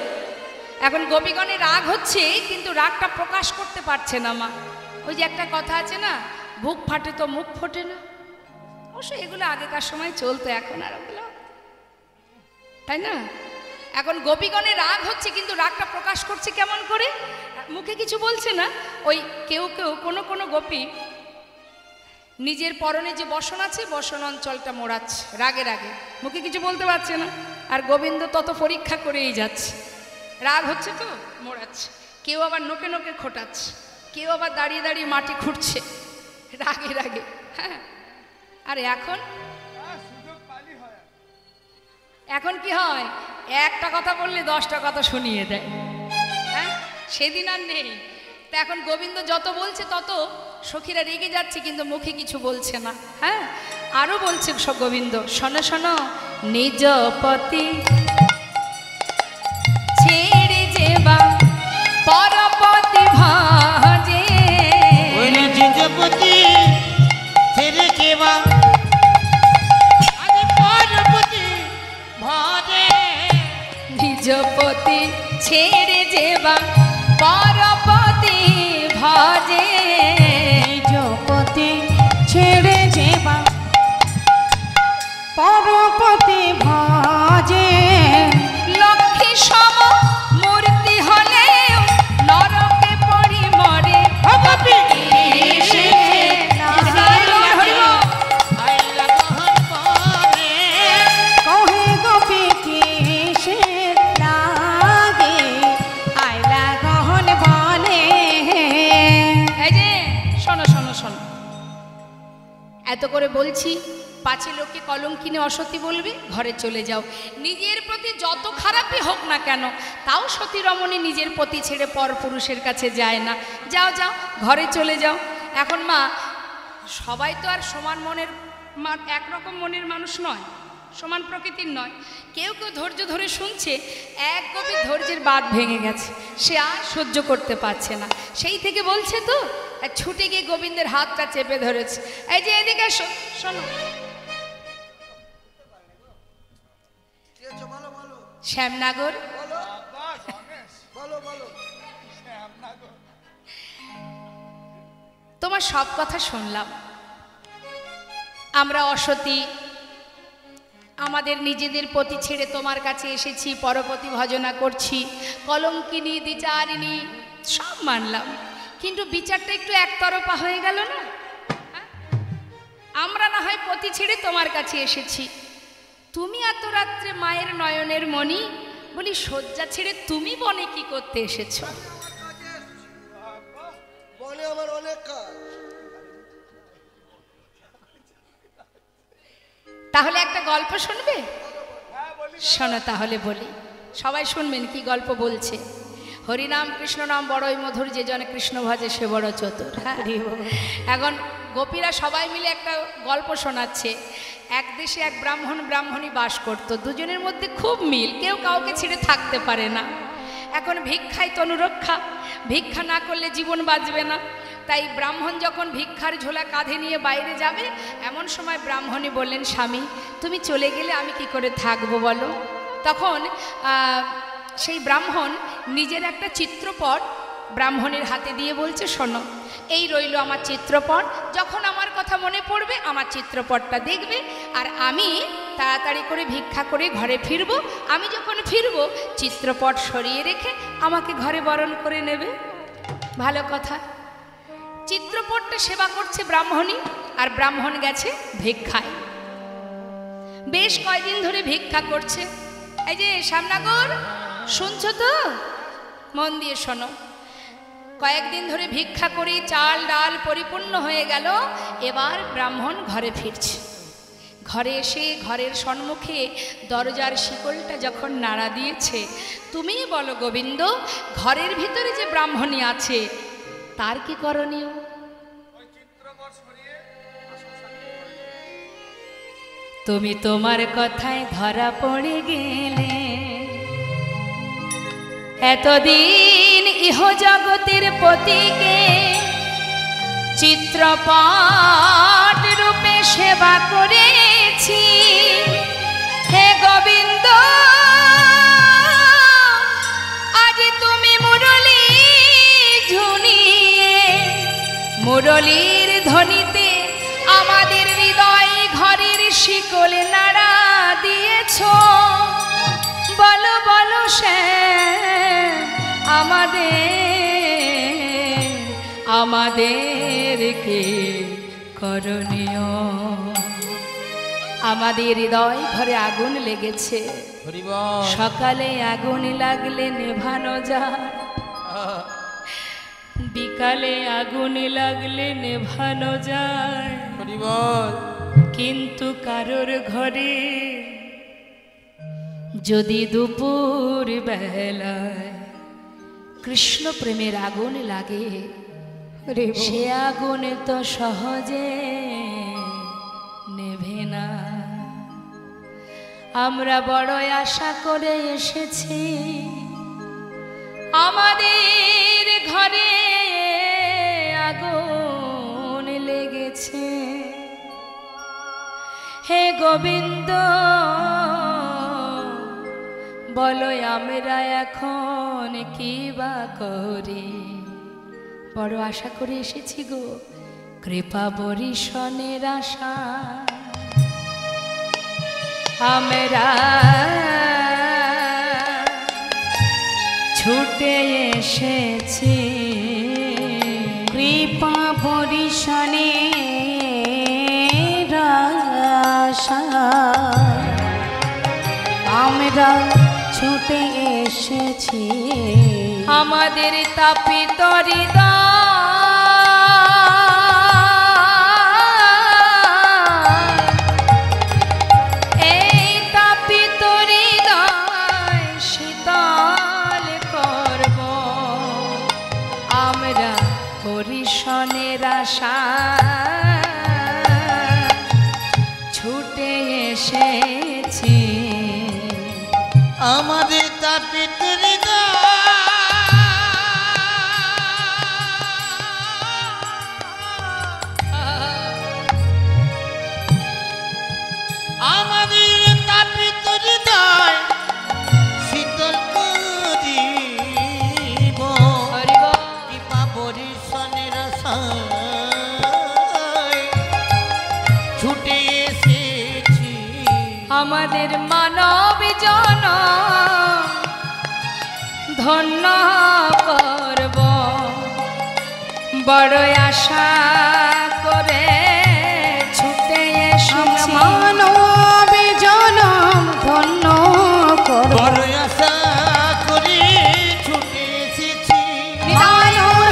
এখন গোপীগণের রাগ হচ্ছে, কিন্তু রাগটা প্রকাশ করতে পারছে না মা। ওই যে একটা কথা আছে না, বুক ফাটে তো মুখ ফোটে না। অবশ্য এগুলো আগেকার সময় চলতো, এখন আর ওগুলো, তাই না? এখন গোপীগণের রাগ হচ্ছে, কিন্তু রাগটা প্রকাশ করছে কেমন করে? মুখে কিছু বলছে না। ওই কেউ কেউ কোনো কোনো গোপী নিজের পরনে যে বসন আছে, বসন অঞ্চলটা মোড়াচ্ছে রাগে রাগে, মুখে কিছু বলতে পারছে না। আর গোবিন্দ তত পরীক্ষা করেই যাচ্ছে, রাগ হচ্ছে তো মোড়াচ্ছে। কেউ আবার নোকে নোকে খোটাচ্ছে, কেউ আবার দাঁড়িয়ে দাঁড়িয়ে মাটি খুঁড়ছে রাগে রাগে। হ্যাঁ, আর এখন এখন কি হয়? একটা কথা বললে 10টা কথা শুনিয়ে দেয়। হ্যাঁ, সেদিন আর নেই। তা এখন গোবিন্দ যত বলছে তত সখীরা রেগে যাচ্ছে, কিন্তু মুখে কিছু বলছে না। হ্যাঁ, আরো বলছে গোবিন্দ, শোনো শোনো, নিজ পতি ছেড়ে যেবা পরপতি ভাজে। নিজপতি ছেড়ে যেবা পরপতি ভাজে। নিজপতি ছেড়ে যেবা পরপতি ভাজে। নিজপতি ছেড়ে যেবা পরপতি ভাজে। লক্ষ্মী সম মূর্তি হলেও নরকে পড়ি মরে। এসে আইলা গহন পরে। কহে গোপী কিসের লাগে, আইলা গহন বনে। এই যে শোনো শোনো শোনো, এত করে বলছি, পাছে লোককে কলঙ্কিনী অসতী বলবে, ঘরে চলে যাও। নিজের প্রতি যত খারাপই হোক না কেন, তাও সতী রমণী নিজের প্রতি ছেড়ে পর পুরুষের কাছে যায় না। যাও যাও, ঘরে চলে যাও। এখন মা, সবাই তো আর সমান মনের একরকম মনের মানুষ নয়, সমান প্রকৃতির নয়। কেউ কেউ ধৈর্য ধরে শুনছে, এক কবির ধৈর্যের বাঁধ ভেঙে গেছে, সে আর সহ্য করতে পারছে না, সেই থেকে বলছে তো, ছুটে গিয়ে গোবিন্দের হাতটা চেপে ধরেছে। এই যে এদিকে শোনো, শ্যামনগর তোমার সব কথা শুনলাম। আমরা অসতী, আমাদের নিজেদের পতি ছেড়ে তোমার কাছে এসেছি, পরপতি ভজনা করছি, কলঙ্কিনী দ্বিচারিণী সব মানলাম, কিন্তু বিচারটা একটু একতরফা হয়ে গেল না? আমরা না হয় পতি ছেড়ে তোমার কাছে এসেছি, তুমি এত রাত্রে মায়ের নয়নের মণি, বলি শয্যা ছেড়ে তুমি বনে কি করতে এসেছ? বনে আমার অনেক কাজ। তাহলে একটা গল্প শুনবে? শোনো তাহলে বলি, সবাই শুনবেন কি গল্প বলছে। হরিনাম কৃষ্ণ নাম বড়ই মধুর, যে জন কৃষ্ণ ভজে সে বড় চতুর। হ্যাঁ, এখন গোপীরা সবাই মিলে একটা গল্প শোনাচ্ছে। এক দেশে এক ব্রাহ্মণ ব্রাহ্মণী বাস করত, দুজনের মধ্যে খুব মিল, কেউ কাউকে ছেড়ে থাকতে পারে না। এখন ভিক্ষাই তনুরক্ষা, ভিক্ষা না করলে জীবন বাঁচবে না। তাই ব্রাহ্মণ যখন ভিক্ষার ঝোলা কাঁধে নিয়ে বাইরে যাবে, এমন সময় ব্রাহ্মণী বললেন, স্বামী তুমি চলে গেলে আমি কি করে থাকবো বলো? তখন সেই ব্রাহ্মণ নিজের একটা চিত্রপট ব্রাহ্মণের হাতে দিয়ে বলছে, শোনো এই রইল আমার চিত্রপট, যখন আমার কথা মনে পড়বে আমার চিত্রপটটা দেখবে, আর আমি তাড়াতাড়ি করে ভিক্ষা করে ঘরে ফিরব। আমি যখন ফিরব চিত্রপট সরিয়ে রেখে আমাকে ঘরে বরণ করে নেবে। ভালো কথা। চিত্রপটটা সেবা করছে ব্রাহ্মণী, আর ব্রাহ্মণ গেছে ভিক্ষায়। বেশ কয়দিন ধরে ভিক্ষা করছে। এই যে শ্যামনগর, শুনছো তো? মন দিয়ে শোনো। কয়েকদিন ধরে ভিক্ষা করে চাল ডাল পরিপূর্ণ হয়ে গেল। এবার ব্রাহ্মণ ঘরে ফিরছে। ঘরে এসে ঘরের সম্মুখে দরজার শিকলটা যখন নাড়া দিয়েছে, তুমিই বলো গোবিন্দ, ঘরের ভিতরে যে ব্রাহ্মণী আছে তার কি করণীয়? তুমি তোমার কথায় ধরা পড়ে গেলে, এতদিন ইহ জগতের পতিকে চিত্রপট রূপে সেবা করেছি। হে গোবিন্দ, আজ তুমি মুরলী ঝুনিয়ে মুরলীর ধ্বনিতে আমাদের হৃদয় ঘরের শিকল নাড়া দিয়েছ। বলো বলো সে আমাদের কি করণীয়? আমাদের হৃদয় ঘরে আগুন লেগেছে, সকালে আগুন লাগলে নেভানো যায়, বিকালে আগুন লাগলে নেভানো যায়, কিন্তু কারোর ঘরে যদি দুপুর বেলায় কৃষ্ণ প্রেমের আগুন লাগে, সে আগুন তো সহজে নেভে না। আমরা বড় আশা করে এসেছি, আমাদের ঘরে আগুন লেগেছে। হে গোবিন্দ, বলো আমরা এখন কি বা করি? বড় আশা করে এসেছি গো, কৃপা বরিশনের আশা আমরা ছুটে এসেছি। কৃপা বরিশনের আশা আমরা ছুটে এসেছি। আমাদের তাপিত হৃদয় এই তাপিত হৃদয় শীতল করব আমরা বরিশনের আশা ছুটে এসেছি। আমাদের তাপিত আমাদের তাপিত হৃদয় শীতল করিব কৃপা বরিশনের আশা আমাদের মানব জনম ধন্য করব বড় আশা করে ছুটে এসেছি মানব জনম ধন্য করব বড় আশা করে ছুটে এসেছি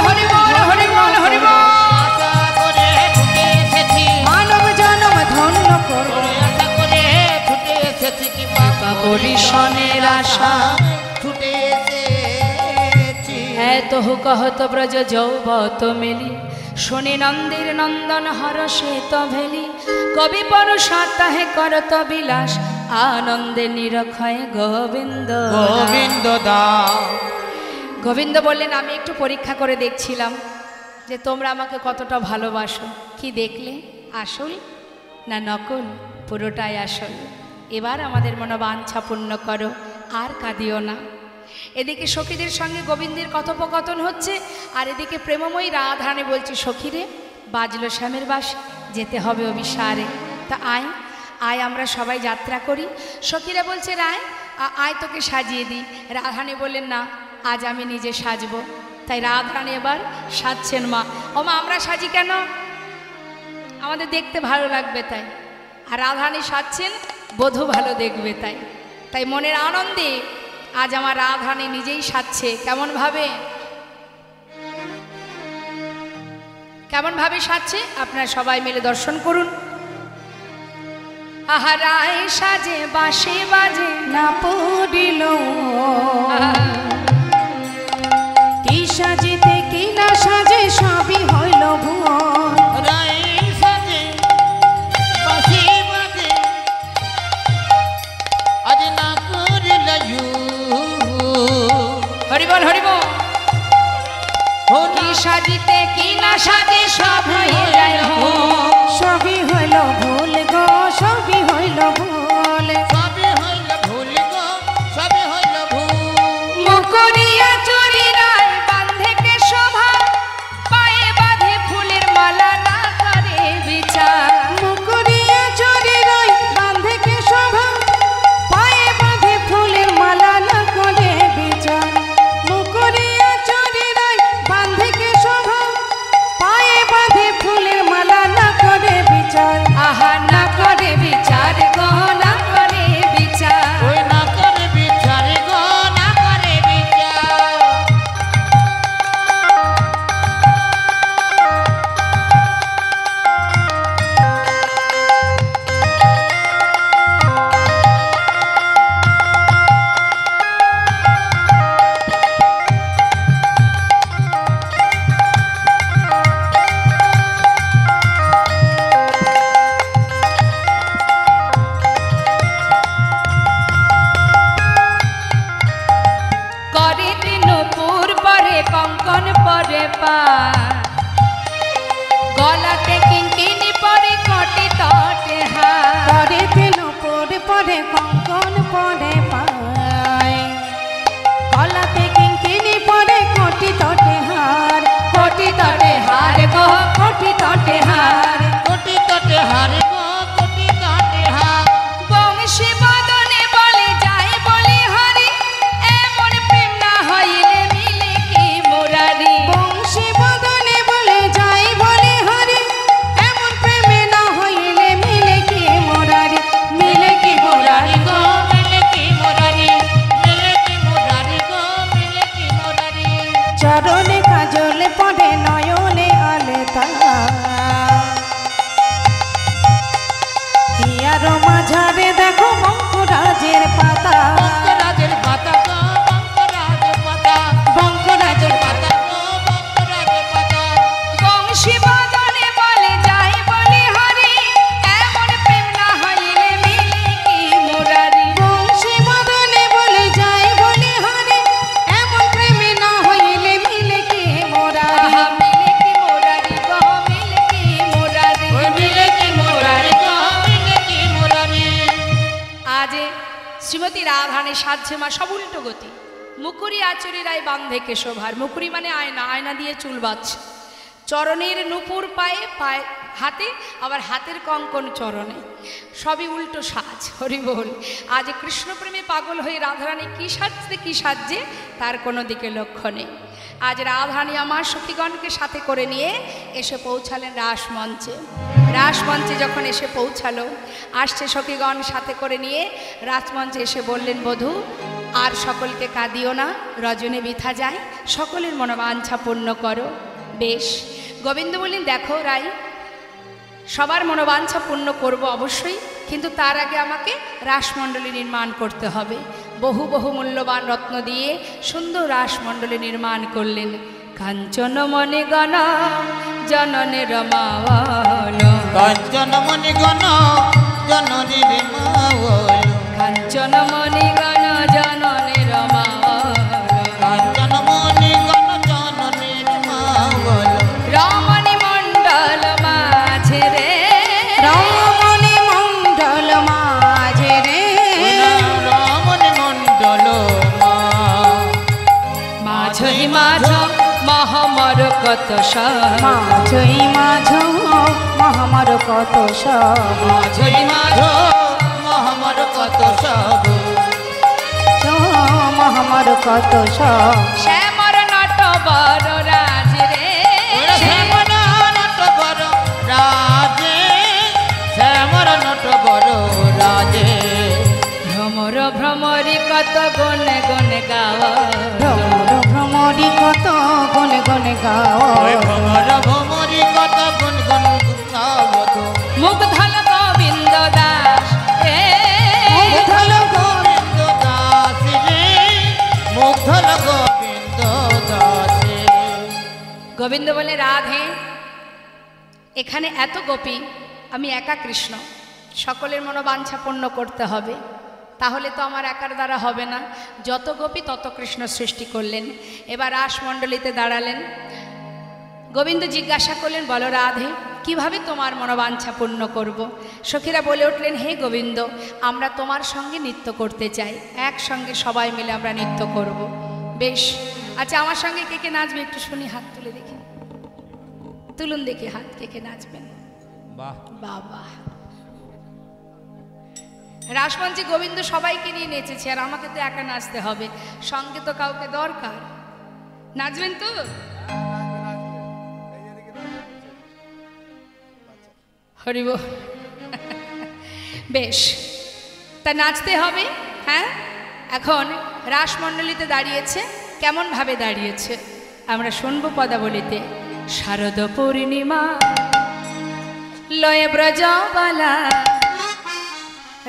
হরি বল হরি বল হরি বল আশা করে ছুটে এসেছি মানব জনম ধন্য করব বড় আশা করে ছুটে এসেছি কি বাবা পরিশনের আশা ছুটে এসেছি এত কহত ব্রজ যৌবত মেলি শনি নন্দের নন্দন হরষে তো ভেলি কবি পরশা তাহে করত বিলাস আনন্দে নিরক্ষয় গোবিন্দ গোবিন্দ দাও গোবিন্দ বললেন আমি একটু পরীক্ষা করে দেখছিলাম যে তোমরা আমাকে কতটা ভালোবাসো কি দেখলে আসল না নকল পুরোটাই আসল এবার আমাদের মনোবাঞ্ছা পূর্ণ করো আর কাঁদিও না এদিকে সখীদের সঙ্গে গোবিন্দের কথোপকথন হচ্ছে আর এদিকে প্রেমময়ী রাধারানী বলছে সখীরে বাজলো শ্যামের বাঁশি যেতে হবে অভিসারে তা আয় আয় আমরা সবাই যাত্রা করি সখীরা বলছে রায় আয় তোকে সাজিয়ে দিই রাধারানী বললেন না আজ আমি নিজে সাজবো তাই রাধারানী এবার সাজছেন মা ও মা আমরা সাজি কেন আমাদের দেখতে ভালো লাগবে তাই আর রাধারানী সাজছেন বধূ ভালো দেখবে তাই তাই মনের আনন্দে আজ আমার রাধারানী নিজেই সাজছে কেমন ভাবে সাজছে আপনারা সবাই মিলে দর্শন করুন আহারায় সাজে বাঁশি বাজে না পড়িল কি সাজিতে কি না সাজে সবই হইল ভুয়ন রাই সাজে বাঁশি বাজে আজ না করিল হরি বল কি সাজিতে কি না সাজে সব হয়ে যায় সবই হইল ভুল গো সবই হইল ভুল সবে হইল ভুল গো সবে হইল ভুল মুকুরিয়া চুরি রায় বাঁধে কে শোভা পায়ে বাঁধে ফুলের মালা না করে বিচার মুকুরিয়া চুরি রই বাঁধে কে শোভা পায়ে বাঁধে ফুলের মালা না করে বিচার মুকুরিয়া চুরি রই বাঁধে কে শোভা পায়ে বাঁধে ফুলের মালা না করে বিচার আহা না করে বিচার গো না করে বিচার ওই না করে বিচার গো না করে বিচার করে নূপুর পরে কঙ্কন পরে পা গলাতে কিঙ্কিনি পরে কটি তটে হাত পরে দিল পরে পরে কঙ্কন পরে পায় গলাতে কিঙ্কিনি পরে কোটি তটে হার কোটি তটে হার গো কোটি তটে হার কোটি তটে হারে গো কোটি তটে হার বংশী বদনে বলে যাই বলি হরি এমন প্রেম না হইলে মিলে কি মুরারি বংশী বদনে বলে যাই বলে হরি এমন প্রেমে না হইলে মিলে কি মোরারি মিলে কি মোরারি গো মিলে কি মোরারি মিলে কি মোরারি গো মিলে কি মোরারি চরণে কাজল পড়ে নয়নে আলতা হিয়ার মাঝারে দেখো বঙ্করাজের পাতা বঙ্করাজের পাতা গো বঙ্করাজের পাতা বঙ্করাজের পাতা গো বঙ্করাজের পাতা বংশী বদনে বলে যাই বলি হরি এমন প্রেম না হইলে মিলে কি মুরারি বংশী বদনে বলে যাই বলে হরে এমন প্রেমে না হইলে মিলে কি মোরারি আহা মিলে কি মুরারি গো মিলে কি মুরারি ওই মিলে কি মোরারি গো মিলে কি মোরারি আজ শ্রীমতী রাধারানী সাজছে মা সব উল্টো গতি মুকুরি আচরি রায় বাঁধে কেশভার মুকুরি মানে আয়না আয়না দিয়ে চুল বাঁধছে চরণের নূপুর পায়ে পায়ে হাতে, আবার হাতের কঙ্কন চরণে, সবই উল্টো সাজ। হরি বল। আজ কৃষ্ণপ্রেমে পাগল হয়ে রাধারানী কী সাজছে তার কোনো দিকে লক্ষ্য নেই। আজ রাধারানী আমার সখীগণকে সাথে করে নিয়ে এসে পৌঁছালেন রাসমঞ্চে। রাসমঞ্চে যখন এসে পৌঁছালো, আসছে সখীগণ সাথে করে নিয়ে রাজমঞ্চে এসে বললেন, বধূ আর সকলকে কাঁদিও না, রজনী বৃথা যায়, সকলের মনোবাঞ্ছা পূর্ণ করো। বেশ। গোবিন্দ বললেন, দেখো রাই, সবার মনোবাঞ্ছা পূর্ণ করব অবশ্যই, কিন্তু তার আগে আমাকে রাসমণ্ডলী নির্মাণ করতে হবে। বহু বহু মূল্যবান রত্ন দিয়ে সুন্দর রাসমণ্ডলী নির্মাণ করলেন। কাঞ্চন মণি গণ জননের মাওয়াল, কাঞ্চন মণি গণ জননীর মাওয়াল, কাঞ্চন মণি গণ জননের মাওয়াল, কাঞ্চন মণি গণ জননীর মাওয়াল, রমণী মণ্ডল মাঝে রে, রমণী মণ্ডল মাঝে রে, রমণী মণ্ডল মাঝই মাঝ মহামর কত সব, মাঝই মাঝ মহামর কত সব, মাঝই মাঝ মহামর কত সব, মহামর কত সব, শ্যামর নট বড় রাজ রে, শ্যামর নট বড় রাজে, শ্যামর নট বড় রাজে, ভ্রমর ভ্রমরি কত গনে গনে গাওয়া, ভ্রমর ভ্রমরি কত গনে গনে গাও, ভ্রমর ভ্রমরি কত গুণ গুণ গাবত, মুগ্ধল গোবিন্দ দাস রে, মুগ্ধল গোবিন্দ দাস রে, মুগ্ধল গোবিন্দ দাস। গোবিন্দ বলে, রাধে এখানে এত গোপী, আমি একা কৃষ্ণ, সকলের মনোবাঞ্ছা পূর্ণ করতে হবে, তাহলে তো আমার একার দ্বারা হবে না। যত গোপী তত কৃষ্ণ সৃষ্টি করলেন। এবার রাসমণ্ডলীতে দাঁড়ালেন। গোবিন্দ জিজ্ঞাসা করলেন, বলো রাধে, কিভাবে তোমার মনোবাঞ্ছা পূর্ণ করব? সখীরা বলে উঠলেন, হে গোবিন্দ, আমরা তোমার সঙ্গে নৃত্য করতে চাই, একসঙ্গে সবাই মিলে আমরা নৃত্য করব। বেশ, আচ্ছা আমার সঙ্গে কে কে নাচবে একটু শুনি, হাত তুলে দেখি, তুলুন দেখি হাত, কে কে নাচবেন? বাহ, বাবা, রাসমঞ্চে গোবিন্দ সবাইকে নিয়ে নেচেছে, আর আমাকে তো একা নাচতে হবে, সঙ্গে তো কাউকে দরকার। নাচবেন তো? হরিব। বেশ, তা নাচতে হবে। হ্যাঁ, এখন রাসমণ্ডলীতে দাঁড়িয়েছে, কেমনভাবে দাঁড়িয়েছে আমরা শুনবো পদাবলিতে। শারদ পূর্ণিমা লয়ে ব্রজবালা,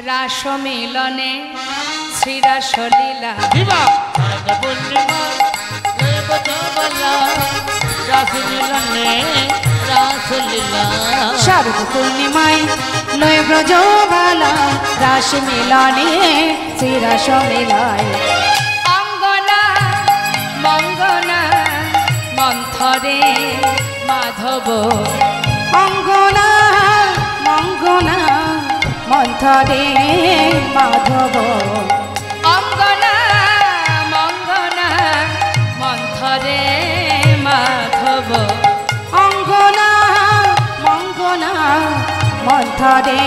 রাস মিলনে শ্রীরাসলীলা, দিবা শারদ পূর্ণিমা লয়ে ব্রজবালা, রাস মিলনে রাসলীলা, শারদ পূর্ণিমায় নয় ব্রজবালা, রাস মিলনে শ্রীরাস মিলায়, অঙ্গনা মঙ্গনা মন্থরে মাধব, অঙ্গনা মঙ্গনা মন্থরে মাধব, অঙ্গনা মঙ্গনা মন্থরে মাধব, অঙ্গনা মঙ্গনা মন্থরে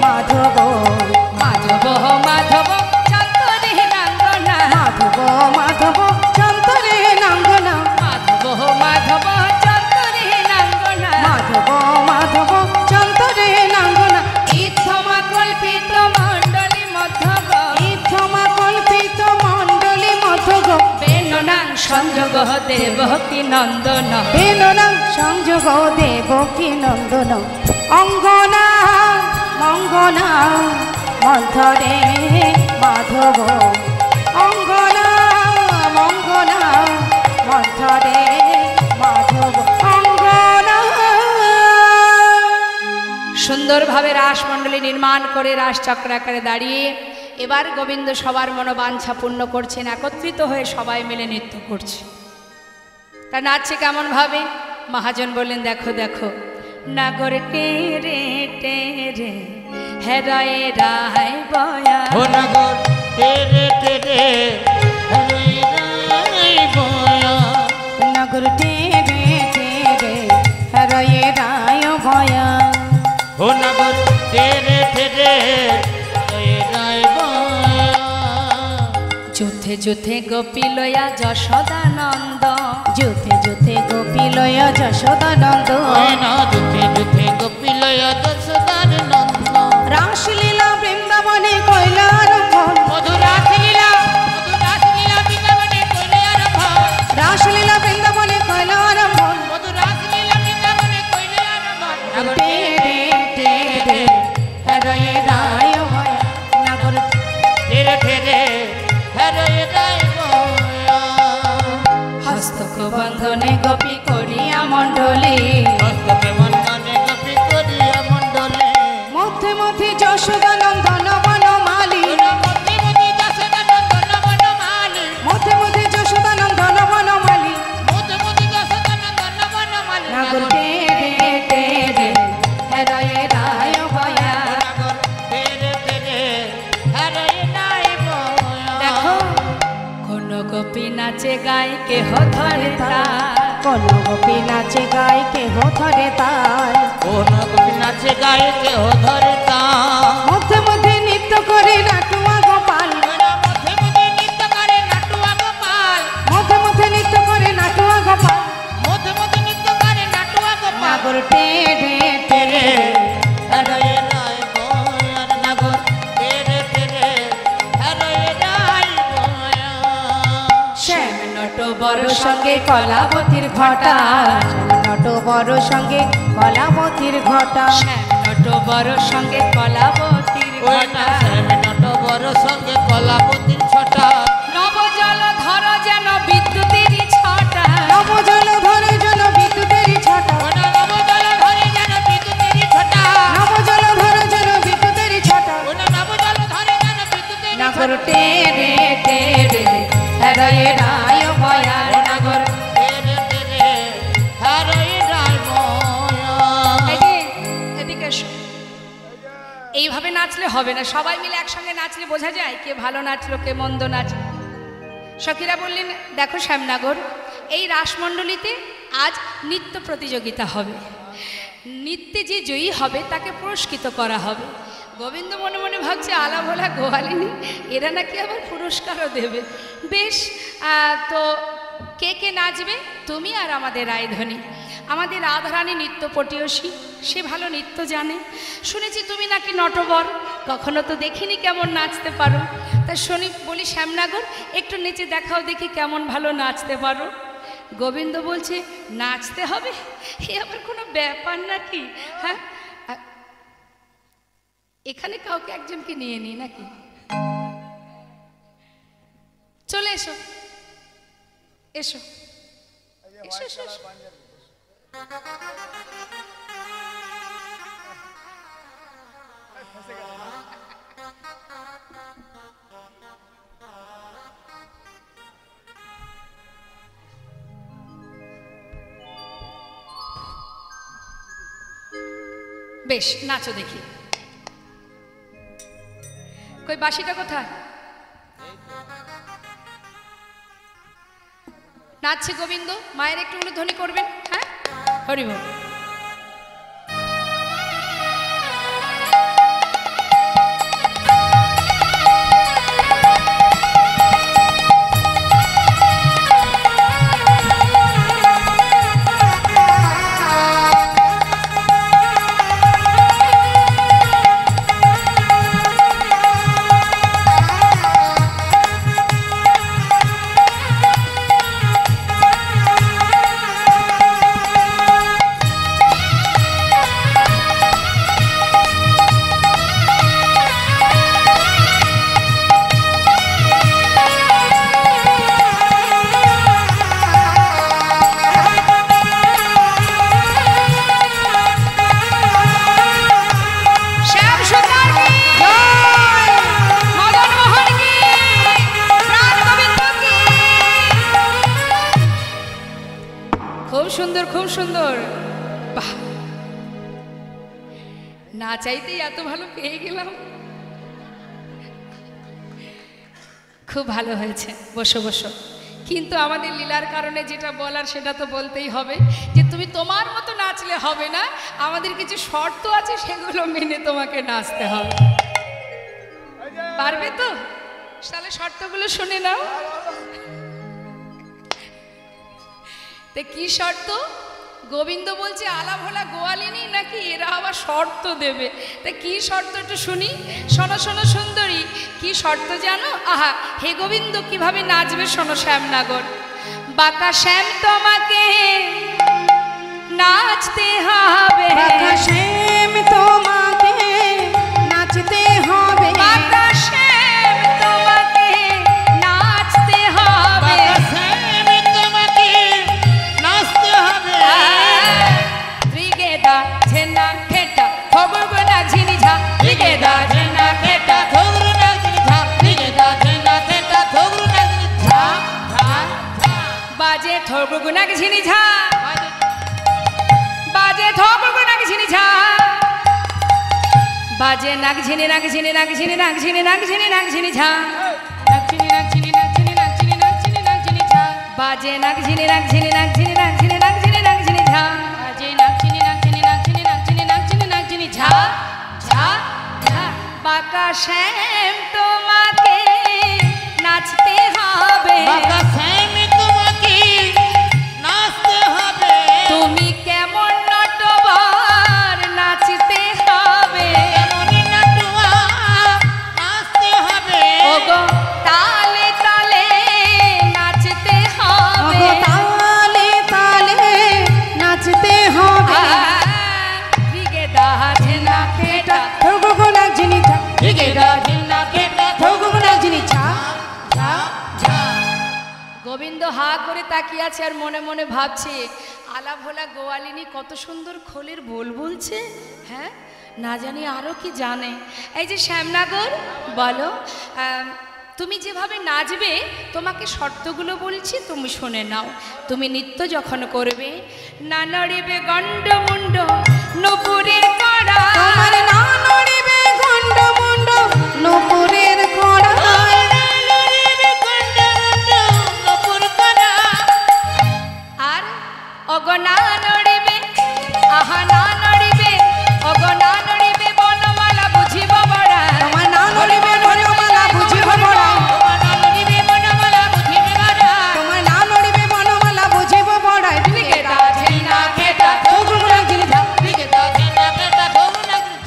মাধব, মাধব মাধব চন্তরে নাঙ্গনা, মাধব মাধব চন্তরে নাঙ্গনা, মাধব মাধব চন্তরে নাঙ্গনা, মাধব মাধব চন্তরে নাঙ্গনা, ইথমা কল্পিত মণ্ডলী মধ্যব, ইথমা কল্পিত মণ্ডলী মধ্যগ, বেননাং সংযোগ দেব কি নন্দন, বেননাং সংযোগ দেবকী নন্দন, অঙ্গনা মঙ্গনা মন্থরে মাধব, অঙ্গনা মঙ্গনা মন্থরে মাধব, অঙ্গনা। সুন্দরভাবে রাসমণ্ডলী নির্মাণ করে রাসচক্র আকারে দাঁড়িয়ে এবার গোবিন্দ সবার মনোবাঞ্ছা পূর্ণ করছেন, একত্রিত হয়ে সবাই মিলে নৃত্য করছে। তা নাচছে কেমনভাবে? মহাজন বললেন, দেখো দেখো, নাগর টেরে টেরে হেরায় রায় বয়া, ও নগর তেরে তেরে হরে রাই বয়া, নগর টেরে টেরে হরয়ে রায় ভয়া, যুথে গোপী লয়া যশোদানন্দ, যুথে যুথে গোপী লয় যশোদানন্দ, যুথে যুথে গোপিলয় দশদার নন্দ। রাসলীলা বৃন্দাবনে কইলা আরম্ভ, মধুর রাসলীলা বৃন্দাবনে কইলে আরম্ভ, রাসলীলা বৃন্দাবনে কইলা আরম্ভ, মধুর রাসলীলা বৃন্দাবনে কইলে আরম্ভ। টে রে টে রে হরে রায় ভয়া নাগর, ধীরে ধীরে হরে রায় ভয়া। হস্তক বন্ধনে গোপী করিয়া মণ্ডলী, হস্তকে বন্ধনে গোপী করিয়া মণ্ডলে, মধ্যে মধ্যে যশোদানন্দন বনমালী, মধ্যে মধ্যে যশোদানন্দন বনমালী, মধ্যে মধ্যে যশোদানন্দন বনমালী, মধ্যে মধ্যে যশোদানন্দন বনমালী। নাগর টে রে হরে রায় ভয়া। ধীরে ধীরে হরে রায় ভয়া। দেখো কোন গোপী নাচে গায় কেহ ধরে তার, কোন গোপী নাচে গায় কেহ ধরে তার, কোন গোপী নাচে গায়ে কেহ ধরে তার, মধ্যে মধ্যে নৃত্য করে নাটুয়া গোপাল, মধ্যে মধ্যে নৃত্য করে নাটুয়া গোপাল, মধ্যে মধ্যে নৃত্য করে নাটুয়া গোপাল, মধ্যে মধ্যে নৃত্য করে নাটুয়া গোপাল। নাগর টে রে হরে রায় ভয়া। নাগর ধীরে ধীরে হরে রায় ভয়া। শ্যাম নট বড় সঙ্গে কলাবতীর ঘটা, নট বড় সঙ্গে কলাবতীর ঘটা, শ্যাম নট বড় সঙ্গে কলাবতীর ঘটা, নট বড় সঙ্গে কলাপতির ছটা, নবজল ধর যেন বিদ্যুতেরই ছটা, নবজল ধরে যেন বিদ্যুতেরই ছটা, নবজল ধরে যেন বিদ্যুতেরই ছটা, নবজল ধরে যেন বিদ্যুতেরই ছটা, নবজল ধরে যেন বিদ্যুতেরই নাগর টে রে হরে রায় ভয়া। নাগর ধীরে ধীরে হরে রায় ভয়া। এই যে, এদিকে এসো। এইভাবে নাচলে হবে না, সবাই মিলে একসঙ্গে নাচলে বোঝা যায় কে ভালো নাচলো কে মন্দ নাচলো। সখীরা বললেন দেখো শ্যামনগর, এই রাসমণ্ডলীতে আজ নৃত্য প্রতিযোগিতা হবে, নৃত্যে যে জয়ী হবে তাকে পুরস্কৃত করা হবে। গোবিন্দ মনে মনে ভাবছে আলা ভোলা গোয়ালিনী, এরা নাকি আবার পুরস্কারও দেবে। বেশ, তো কে কে নাচবে? তুমি আর আমাদের রায়ধনী। আমাদের রাধারানী নৃত্য পটীয়সী, সে ভালো নৃত্য জানে। শুনেছি তুমি নাকি নটবর, কখনো তো দেখিনি কেমন নাচতে পারো। তা শুনি বলি শ্যামনগর, একটু নেচে দেখাও দেখি কেমন ভালো নাচতে পারো। গোবিন্দ বলছে নাচতে হবে, এ আবার কোনো ব্যাপার নাকি? হ্যাঁ, এখানে কাউকে একজনকে নিয়ে নি নাকি? চলে এসো এসো এসো এসো এসো। বেশ, নাচো দেখি। কই বাঁশিটা কোথায়? নাচছে গোবিন্দ, মায়ের একটু অনুধ্বনি করবেন। হ্যাঁ, হরি বল। খুব সুন্দর। বাহ, না চাইতেই এত ভালো পেয়ে গেলাম। খুব ভালো হয়েছে, বসো বসো। কিন্তু আমাদের লীলার কারণে যেটা বলার সেটা তো বলতেই হবে, যে তুমি তোমার মতো নাচলে হবে না, আমাদের কিছু শর্ত আছে, সেগুলো মেনে তোমাকে নাচতে হবে। পারবে তো? তাহলে শর্তগুলো শুনে নাও। তে কি শর্ত? গোবিন্দ বলছে আলা ভোলা গোয়ালিনী নাকি এরা আবার শর্ত দেবে। তা কি শর্ত একটু শুনি। শোনো শোনো সুন্দরী, কি শর্ত জানো? আহা, হে গোবিন্দ কিভাবে নাচবে শোনো। শ্যামনগর বাঁকা শ্যাম তোমাকে নাচতে হবে, বাঁকা শ্যাম তোমাকে নাচতে হবে, বাঁকা শ্যাম তোমাকে নাচতে হবে, তোমাকে নাচতে হবে। ত্রিগেদা ঝেনা খেটা খবরগোনা ঝিনিঝা, ত্রিগেদা ঝেনা খেটা থগরু নাচনি ঝা দিগেদা ঝেনা খেটা থগরু নাচনি ঝা ঝা ঝা। বাজে খবরগোনা ঝিনিঝা, বাজে খবরগোনা ঝিনিঝা, বাজে নাক ঝিনি নাক ঝিনি নাক ঝিনি নাক ঝিনি নাক ঝিনি নাক ঝিনি ঝা, নাক ঝিনি নাক ঝিনি নাক ঝিনি নাক ঝিনি নাক ঝিনি নাক ঝিনি ঝা, বাজে নাক ঝিনি নাক ঝিনি নাক ঝিনি নাক ঝিনি নাক ঝিনি নাক ঝিনি ঝা, বাজে নাক ঝিনি নাক ঝিনি নাক ঝিনি নাক ঝিনি নাক ঝিনি নাক ঝিনি ঝা ঝা ঝা। বাঁকা শ্যাম তোমাকে নাচতে হবে, বাঁকা শ্যাম তোমাকে নাচতে হবে। তুমি কেমন নটবার নাচতে হবে, এমনই নাটুয়া নাচতে হবে। ওগো তালে তালে নাচতে হবে, ওগো তালে তালে নাচতে হবে। ত্রিগেদা ঝেনা খেটা থগগো নাচনি ঝা, দিগেদা ঝেনা খেটা থগগো নাচনি ঝা। ঝা ঝা। গোবিন্দ হা করে তাকিয়ে আছে আর মনে মনে ভাবছে আলা ভোলা গোয়ালিনী কত সুন্দর খোলের বোল বলছে। হ্যাঁ, না জানি আরও কি জানে। এই যে শ্যামনগর বলো, তুমি যেভাবে নাচবে তোমাকে শর্তগুলো বলছি, তুমি শুনে নাও। তুমি নৃত্য যখন করবে, না নড়িবে গণ্ডমুণ্ড নূপুরের কড়া, তোমার না নড়িবে গন্ড মুন্ড নূপুরের কড়া, আর অগনা নড়িবে, আহা না নড়িবে, অগনা নড়িবে বনমালা বুঝিব বড়া, তোমার না নড়িবে বনমালা বুঝিব বড়া, তোমার না নড়িবে বনমালা বুঝিব বড়া। ত্রিগেদা ঝেনা খেটা থগগো নাচনি ঝা,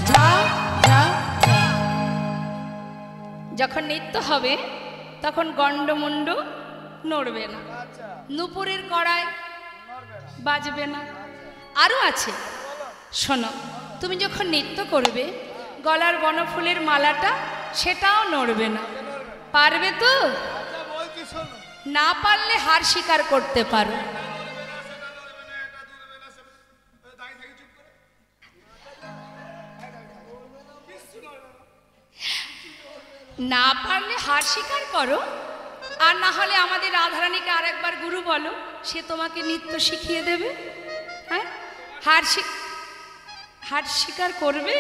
ঝা ঝা ঝা। যখন নৃত্য হবে তখন গণ্ডমুণ্ড নড়বে না, নূপুরের কড়ায় বাজবে না। আরও আছে শোনো, তুমি যখন নৃত্য করবে গলার বনফুলের মালাটা সেটাও নড়বে না। পারবে তো? না পারলে হার স্বীকার করতে পারো। না পারলে হার স্বীকার করো, আর না হলে আমাদের রাধারানীকে আরেকবার গুরু বলো, সে তোমাকে নৃত্য শিখিয়ে দেবে। হ্যাঁ, হার স্বীকার করবে।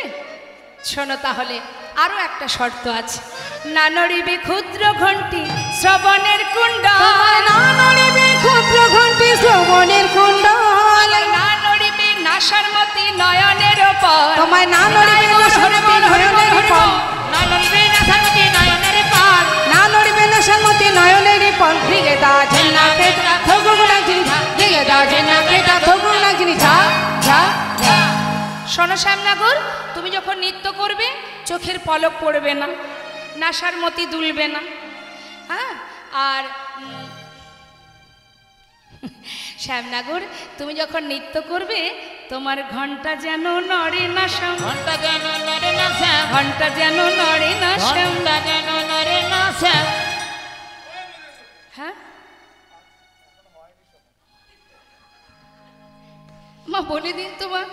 শোনো তাহলে আরো একটা শর্ত আছে। না নড়িবে ক্ষুদ্র ঘণ্টি শ্রবণের কুণ্ডল, না নড়িবে ক্ষুদ্র ঘণ্টি শ্রবণের কুণ্ডল, না নড়িবে নাসারমতি নয়নের ওপর, তোমায় না নড়িবে নাসারমতি নয়নের উপর, না নড়িবে নাসারমতি নয়নের পার, না নড়িবে নাসারমতি নয়নের উপর। ত্রিগেদা ঝেনা খেটা থগগো নাচনি ঝা, ত্রিগেদা ঝেনা খেটা থগগো নাচনি ঝা ঝা ঝা। শোনো শ্যামনগর, তুমি যখন নৃত্য করবে চোখের পলক পড়বে না, নাসার মতি দুলবে না। হ্যাঁ, আর শ্যামনগর তুমি যখন নৃত্য করবে তোমার ঘন্টা যেন নড়ে না শ্যাম, ঘন্টা যেন নড়ে না শ্যাম, ঘন্টা যেন নড়ে না শ্যাম। ঘন্টা যেন নড়ে না শ্যাম। হ্যাঁ মা বলে দিন তোমার,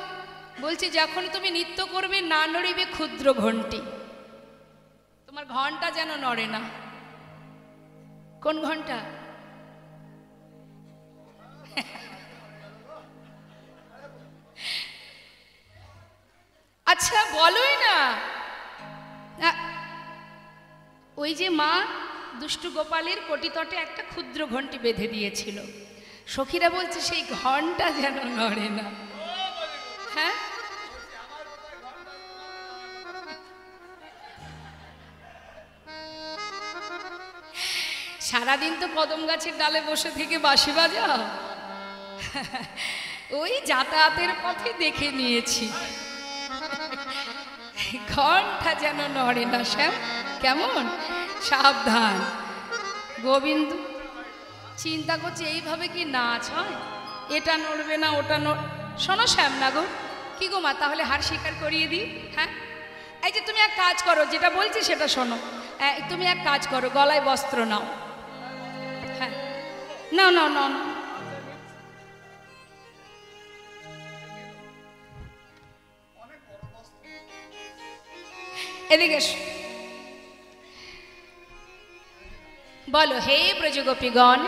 বলছি যখন তুমি নৃত্য করবে না নড়িবে ক্ষুদ্র ঘণ্টি, তোমার ঘন্টা যেন নড়ে না। কোন ঘন্টা? আচ্ছা বলোই না। ওই যে মা দুষ্টু গোপালের কটিতটে একটা ক্ষুদ্র ঘণ্টি বেঁধে দিয়েছিল, সখীরা বলছে সেই ঘন্টা যেন নড়ে না। হ্যাঁ, সারাদিন তো কদম গাছের ডালে বসে থেকে বাঁশি বাজাও? ওই যাতায়াতের পথে দেখে নিয়েছি। ঘন্টা যেন নড়ে না শ্যাম, কেমন সাবধান। গোবিন্দ চিন্তা করছে এইভাবে কি নাচ হয়? এটা নড়বে না, ওটা শোনো শ্যামনগর, কি গো মা, তাহলে হার স্বীকার করিয়ে দিই? হ্যাঁ, এই যে তুমি এক কাজ করো, যেটা বলছি সেটা শোনো। তুমি এক কাজ করো, গলায় বস্ত্র নাও। হ্যাঁ, নাও নাও নাও। এদিকে বলো, হে ব্রজগোপীগণ,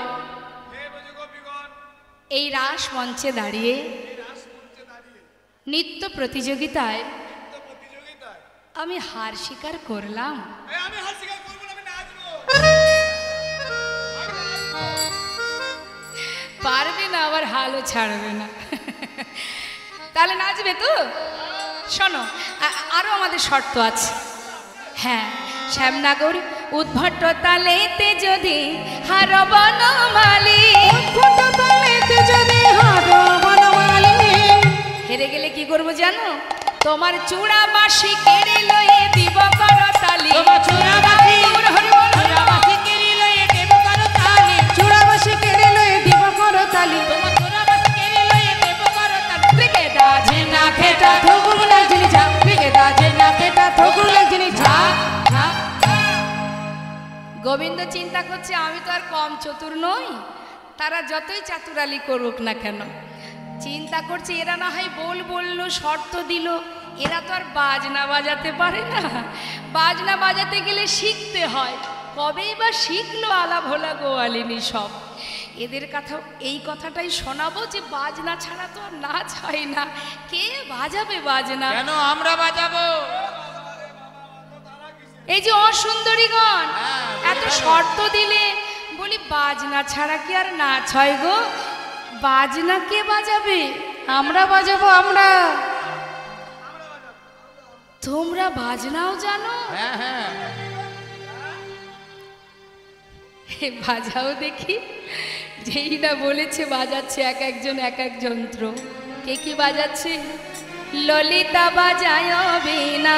এই রাস মঞ্চে দাঁড়িয়ে নৃত্য প্রতিযোগিতায় আমি হার স্বীকার করলাম। পারবে না, আবার হালও ছাড়বে না। তাহলে নাচবে তো? শোনো, আরো আমাদের শর্ত আছে। হ্যাঁ, শ্যামনগর উদ্ভট তালেতে যদি হার বনমালী, হেরে গেলে কি করবো জানো? তোমার চূড়া বাঁশি কেড়ে লয়ে দিব করতালি। চূড়া বাঁশি কেড়ে লয়ে দিব করতালি। ব্রিগেডা ঝেনা খেটা থগুম লাগজিনি ঝা, ব্রিগেডা ঝেনা খেটা থগুম লাগজিনি ঝা ঝা। গোবিন্দ চিন্তা করছে আমি তো আর কম চতুর নই, তারা যতই চাতুরালি করুক না কেন। চিন্তা করছে এরা না হয় বললো, শর্ত দিল, এরা তো আর বাজনা বাজাতে পারে না। বাজনা বাজাতে গেলে শিখতে হয়, কবেই বা শিখলো আলা ভোলা গোয়ালিনী সব। এদের কথা, এই কথাটাই শোনাবো যে বাজনা ছাড়া তো আর নাচ হয় না। কে বাজাবে বাজনা? কেন আমরা বাজাবো? এই যে অসুন্দরীগণ এত শর্ত দিলে, বলি বাজনা ছাড়া কি আর নাচ হয় গো? বাজনা কে বাজাবে? আমরা বাজাবো। আমরা, তোমরা বাজনাও জানো? হ্যাঁ হ্যাঁ, বাজাও দেখি। যেই না বলেছে বাজাচ্ছে এক একজন এক এক যন্ত্র। কে কি বাজাচ্ছে? ললিতা বাজায় বীণা,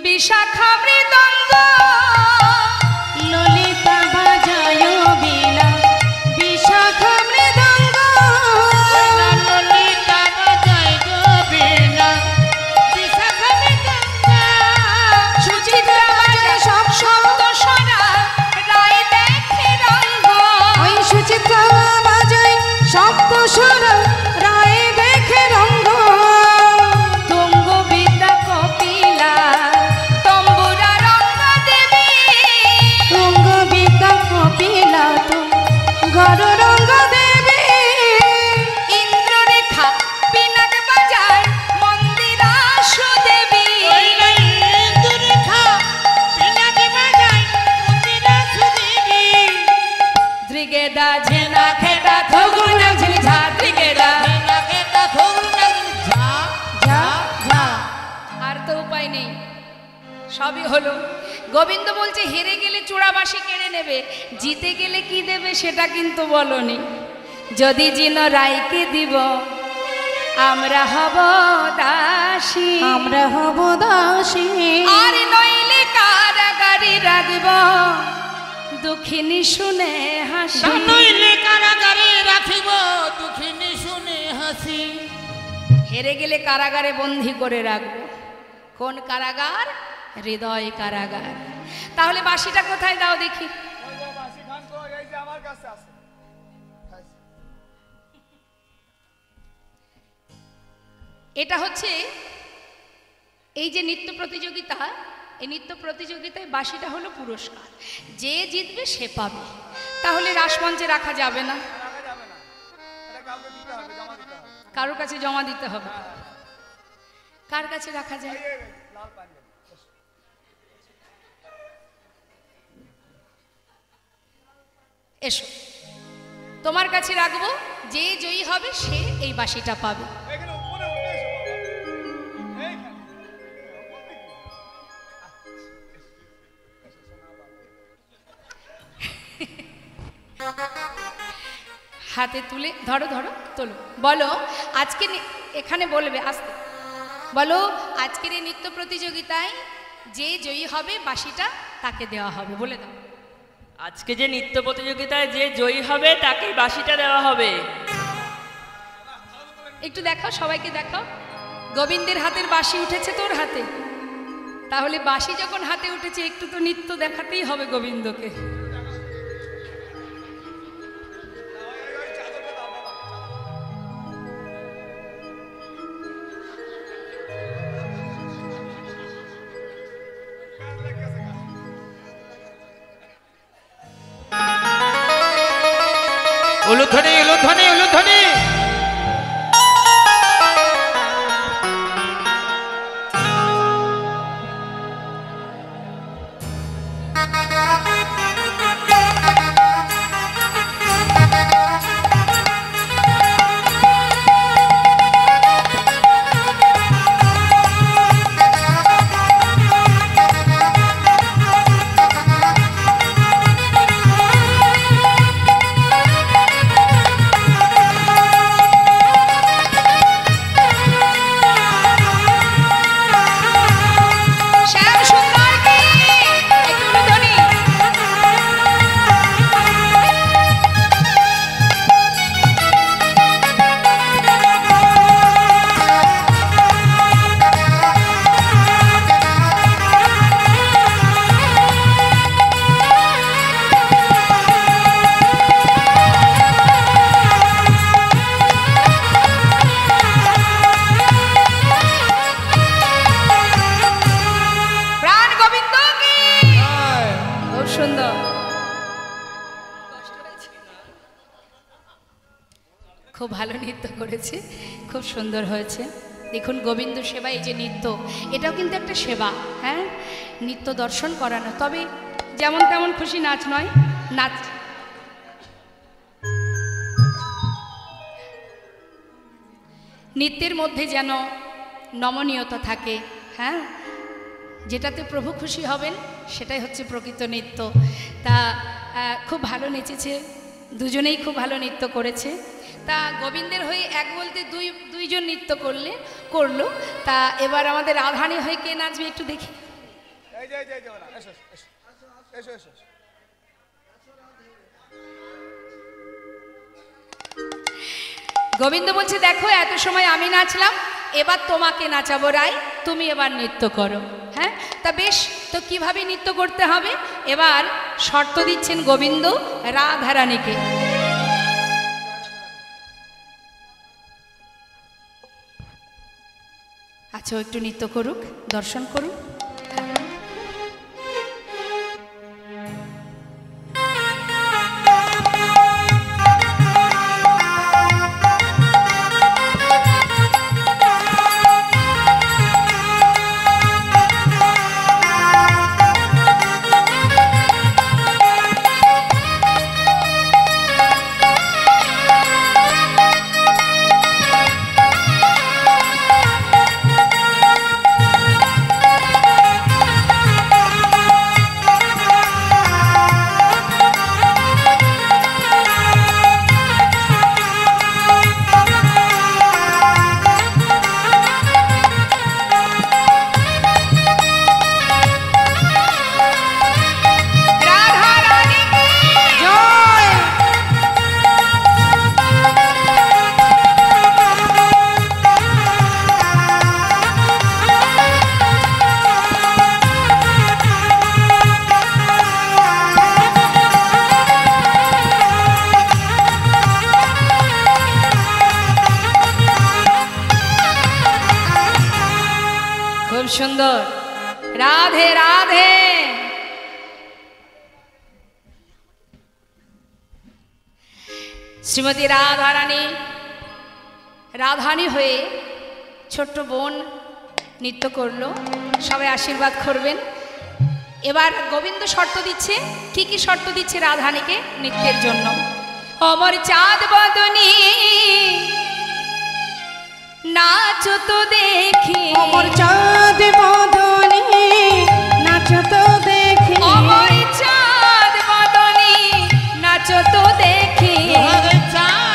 বিশাখা মৃদঙ্গ, ললিতা বাজায় বীণা, বিশাখা মৃদঙ্গ, ললিতা বাজায় বীণা, বিশাখা মৃদঙ্গ, সুচিত্রা বাজায় সব শব্দ সরা রায় দেখে রঙ্গ। ওই সুচিত্রা বাজায় সপ্ত স্বর রায় দেখে রঙ্গ। তুঙ্গ বিদ্যা কপিলা, তম্বুরা রঙ্গ দেবী, তুঙ্গ বিদ্যা কপিলা তো গর রঙ্গ দেবী। ইন্দ্ররেখা পিনাক বাজায় মন্দিরা সুদেবী। ইন্দুরেখা পিনাকি বাজায় মন্দিরা সুদেবী। ত্রিগেদা ঝেনা খেটা থগুন ঝিনি ঝা, ত্রিগেদা। খেটা থগুন লাগজিনি ঝা ঝা ঝা। আর তো উপায় নেই, সবই হলো। গোবিন্দ বলছে হেরে গেলে চূড়াবাসী কেড়ে নেবে, জিতে গেলে কি দেবে সেটা কিন্তু বলনি। যদি জিন রায়কে দিব, আমরা হব দাসী, আমরা হব দাসী। আর নইলে কারাগারি রাখব, দুঃখিনী শুনে হাসি। নইলে কারাগারে রাখিব, দুঃখিনী শুনে হাসি। হেরে গেলে কারাগারে বন্দি করে রাখবো। কোন কারাগার? হৃদয় কারাগার। তাহলে বাঁশিটা কোথায় দাও দেখি? এটা হচ্ছে এই যে নৃত্য প্রতিযোগিতা, এই নৃত্য প্রতিযোগিতায় বাঁশিটা হলো পুরস্কার। যে জিতবে সে পাবে। তাহলে রাসমঞ্চে রাখা যাবে না, কারোর কাছে জমা দিতে হবে। কার কাছে রাখা যায়? এসো, তোমার কাছে রাখবো। যে জয়ী হবে সে এই বাঁশিটা পাবে। হাতে তুলে ধরো ধরো তোলো, বলো আজকে এখানে বলবে আস্তে, বলো আজকের এই নৃত্য প্রতিযোগিতায় যে জয়ী হবে বাঁশিটা তাকে দেওয়া হবে, বলে দাও। আজকে যে নৃত্য প্রতিযোগিতায় যে জয়ী হবে তাকে বাঁশিটা দেওয়া হবে। একটু দেখাও, সবাইকে দেখাও। গোবিন্দের হাতের বাঁশি উঠেছে তোর হাতে, তাহলে বাঁশি যখন হাতে উঠেছে একটু তো নৃত্য দেখাতেই হবে গোবিন্দকে। উলুধ্বনি উলুধ্বনি উলুধ্বনি। খুব ভালো নৃত্য করেছে, খুব সুন্দর হয়েছে। দেখুন গোবিন্দ সেবা, এই যে নৃত্য, এটাও কিন্তু একটা সেবা। হ্যাঁ, নৃত্য দর্শন করানো, তবে যেমন তেমন খুশি নাচ নয়, নাচ নৃত্যের মধ্যে যেন নমনীয়তা থাকে। হ্যাঁ, যেটাতে প্রভু খুশি হবেন সেটাই হচ্ছে প্রকৃত নৃত্য। তা খুব ভালো নেচেছে, দুজনেই খুব ভালো নৃত্য করেছে। তা গোবিন্দের হয়ে এক বলতে দুইজন নৃত্য করলো। তা এবার আমাদের রাধারানী হয়ে কে নাচবে একটু দেখি। গোবিন্দ বলছে দেখো এত সময় আমি নাচলাম, এবার তোমাকে নাচাবো রাই, তুমি এবার নৃত্য করো। হ্যাঁ, তা বেশ, তো কিভাবে নৃত্য করতে হবে এবার শর্ত দিচ্ছেন গোবিন্দ রাধারানীকে। আচ্ছা, একটু নৃত্য করুক, দর্শন করুক। সুন্দর, রাধে রাধে। শ্রীমতী রাধারানী হয়ে ছোট্ট বোন নৃত্য করলো, সবাই আশীর্বাদ করবেন। এবার গোবিন্দ শর্ত দিচ্ছে, কি কি শর্ত দিচ্ছে রাধারানীকে নৃত্যের জন্য। অমর চাঁদ বদনী নাচো তো দেখি, অমর চাঁদ বদনী নাচো তো দেখি, অমর চাঁদ বদনী নাচো তো দেখি, চাঁদ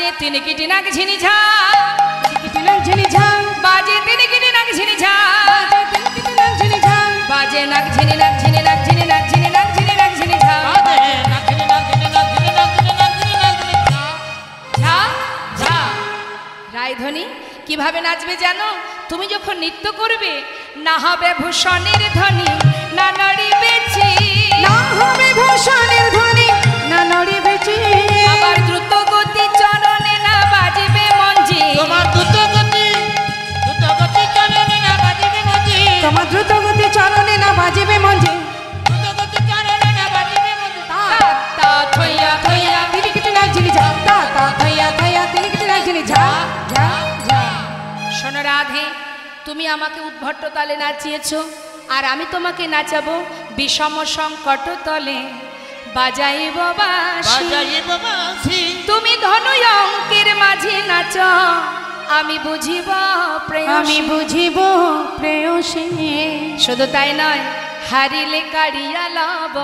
বাজে তিনকিটি নাক ঝিনি ঝা, তিনকিটি নাক ঝিনি ঝা, বাজে তিনকিটি নাক ঝিনি ঝা, তিনকিটি নাক ঝিনি ঝা, বাজে নাক ঝিনি নাক ঝিনি নাক ঝিনি নাক ঝিনি নাক ঝিনি নাক ঝিনি ঝা, ঝা ঝা। রায়ধ্বনি কিভাবে নাচবে জানো? তুমি যখন নৃত্য করবে, না হবে ভূষণের ধ্বনি, না নড়িবে চি, না হবে ভূষণের ধ্বনি, না নড়িবে চি, আবার দ্রুত গতি চরণে না বাজিবে মঞ্জি, তোমার দ্রুত গতি চরণে না বাজিবে মঞ্জি, তোমার দ্রুত গতি চরণে না বাজিবে মঞ্জি, দ্রুত গতি চরণে না বাজিবে মঞ্জি। তা তা থইয়া থইয়া তিনকিটি নাক ঝিনি ঝা, তা তা থাইয়া থাইয়া তিনকিটি নাক ঝিনি ঝা, ঝা ঝা। শোনো রাধে, তুমি আমাকে উদ্ভট্ট তালে নাচিয়েছো, আর আমি তোমাকে নাচাবো বিষম সংকট তলে, বাজাইব বাঁশি, বাজাইব বাঁশি, তুমি ধনু অঙ্কের মাঝে নাচ, আমি বুঝিব প্রেয়সী। আমি বুঝিব প্রেয়সী। শুধু তাই নয়, হারিলে কাড়িয়া লব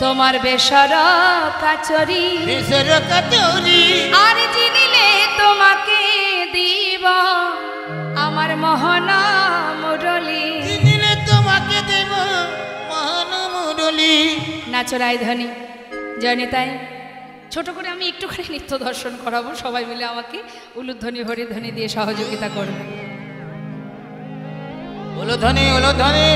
তোমার বেসর কাচরি, বেসর কাচরি, আর জিনিলে তোমাকে দিব আমার মোহন মুরলী। দিলে তোমাকে দেব মহান মুরলী। নাচো রায়ধনী, জয়নিতাই। ছোট করে আমি একটুখানি নৃত্য দর্শন করাবো, সবাই মিলে আমাকে উলুধ্বনি হরিধ্বনি দিয়ে সহযোগিতা করবে। উলুধ্বনি উলুধ্বনি।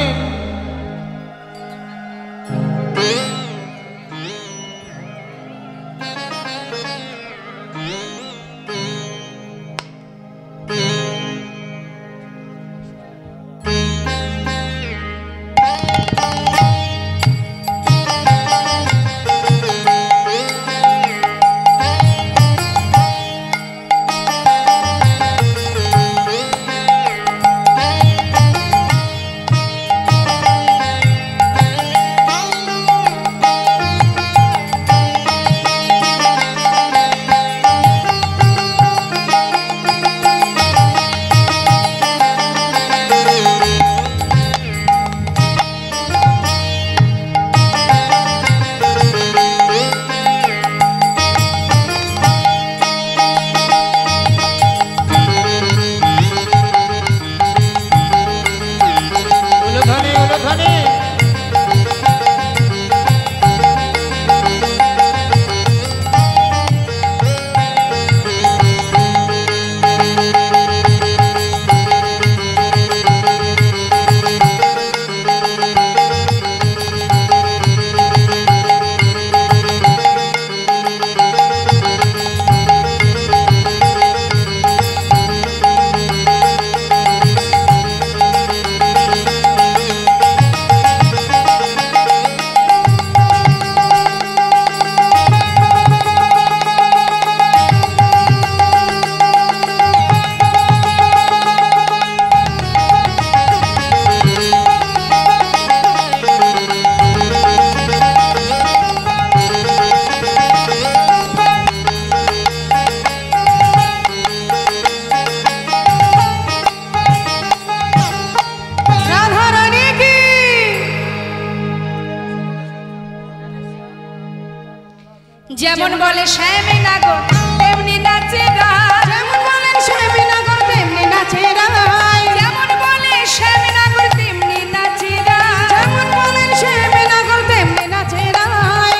যেমন বলে শ্যামে নাগর তেমনি নাচে রায়, যেমন বলেন শ্যামী নাগর তেমনি নাচে রায়, যেমন বলে শ্যামে নাগর তেমনি নাচে রায়, যেমন বলেন শ্যামী নাগর তেমনি নাচে রায়।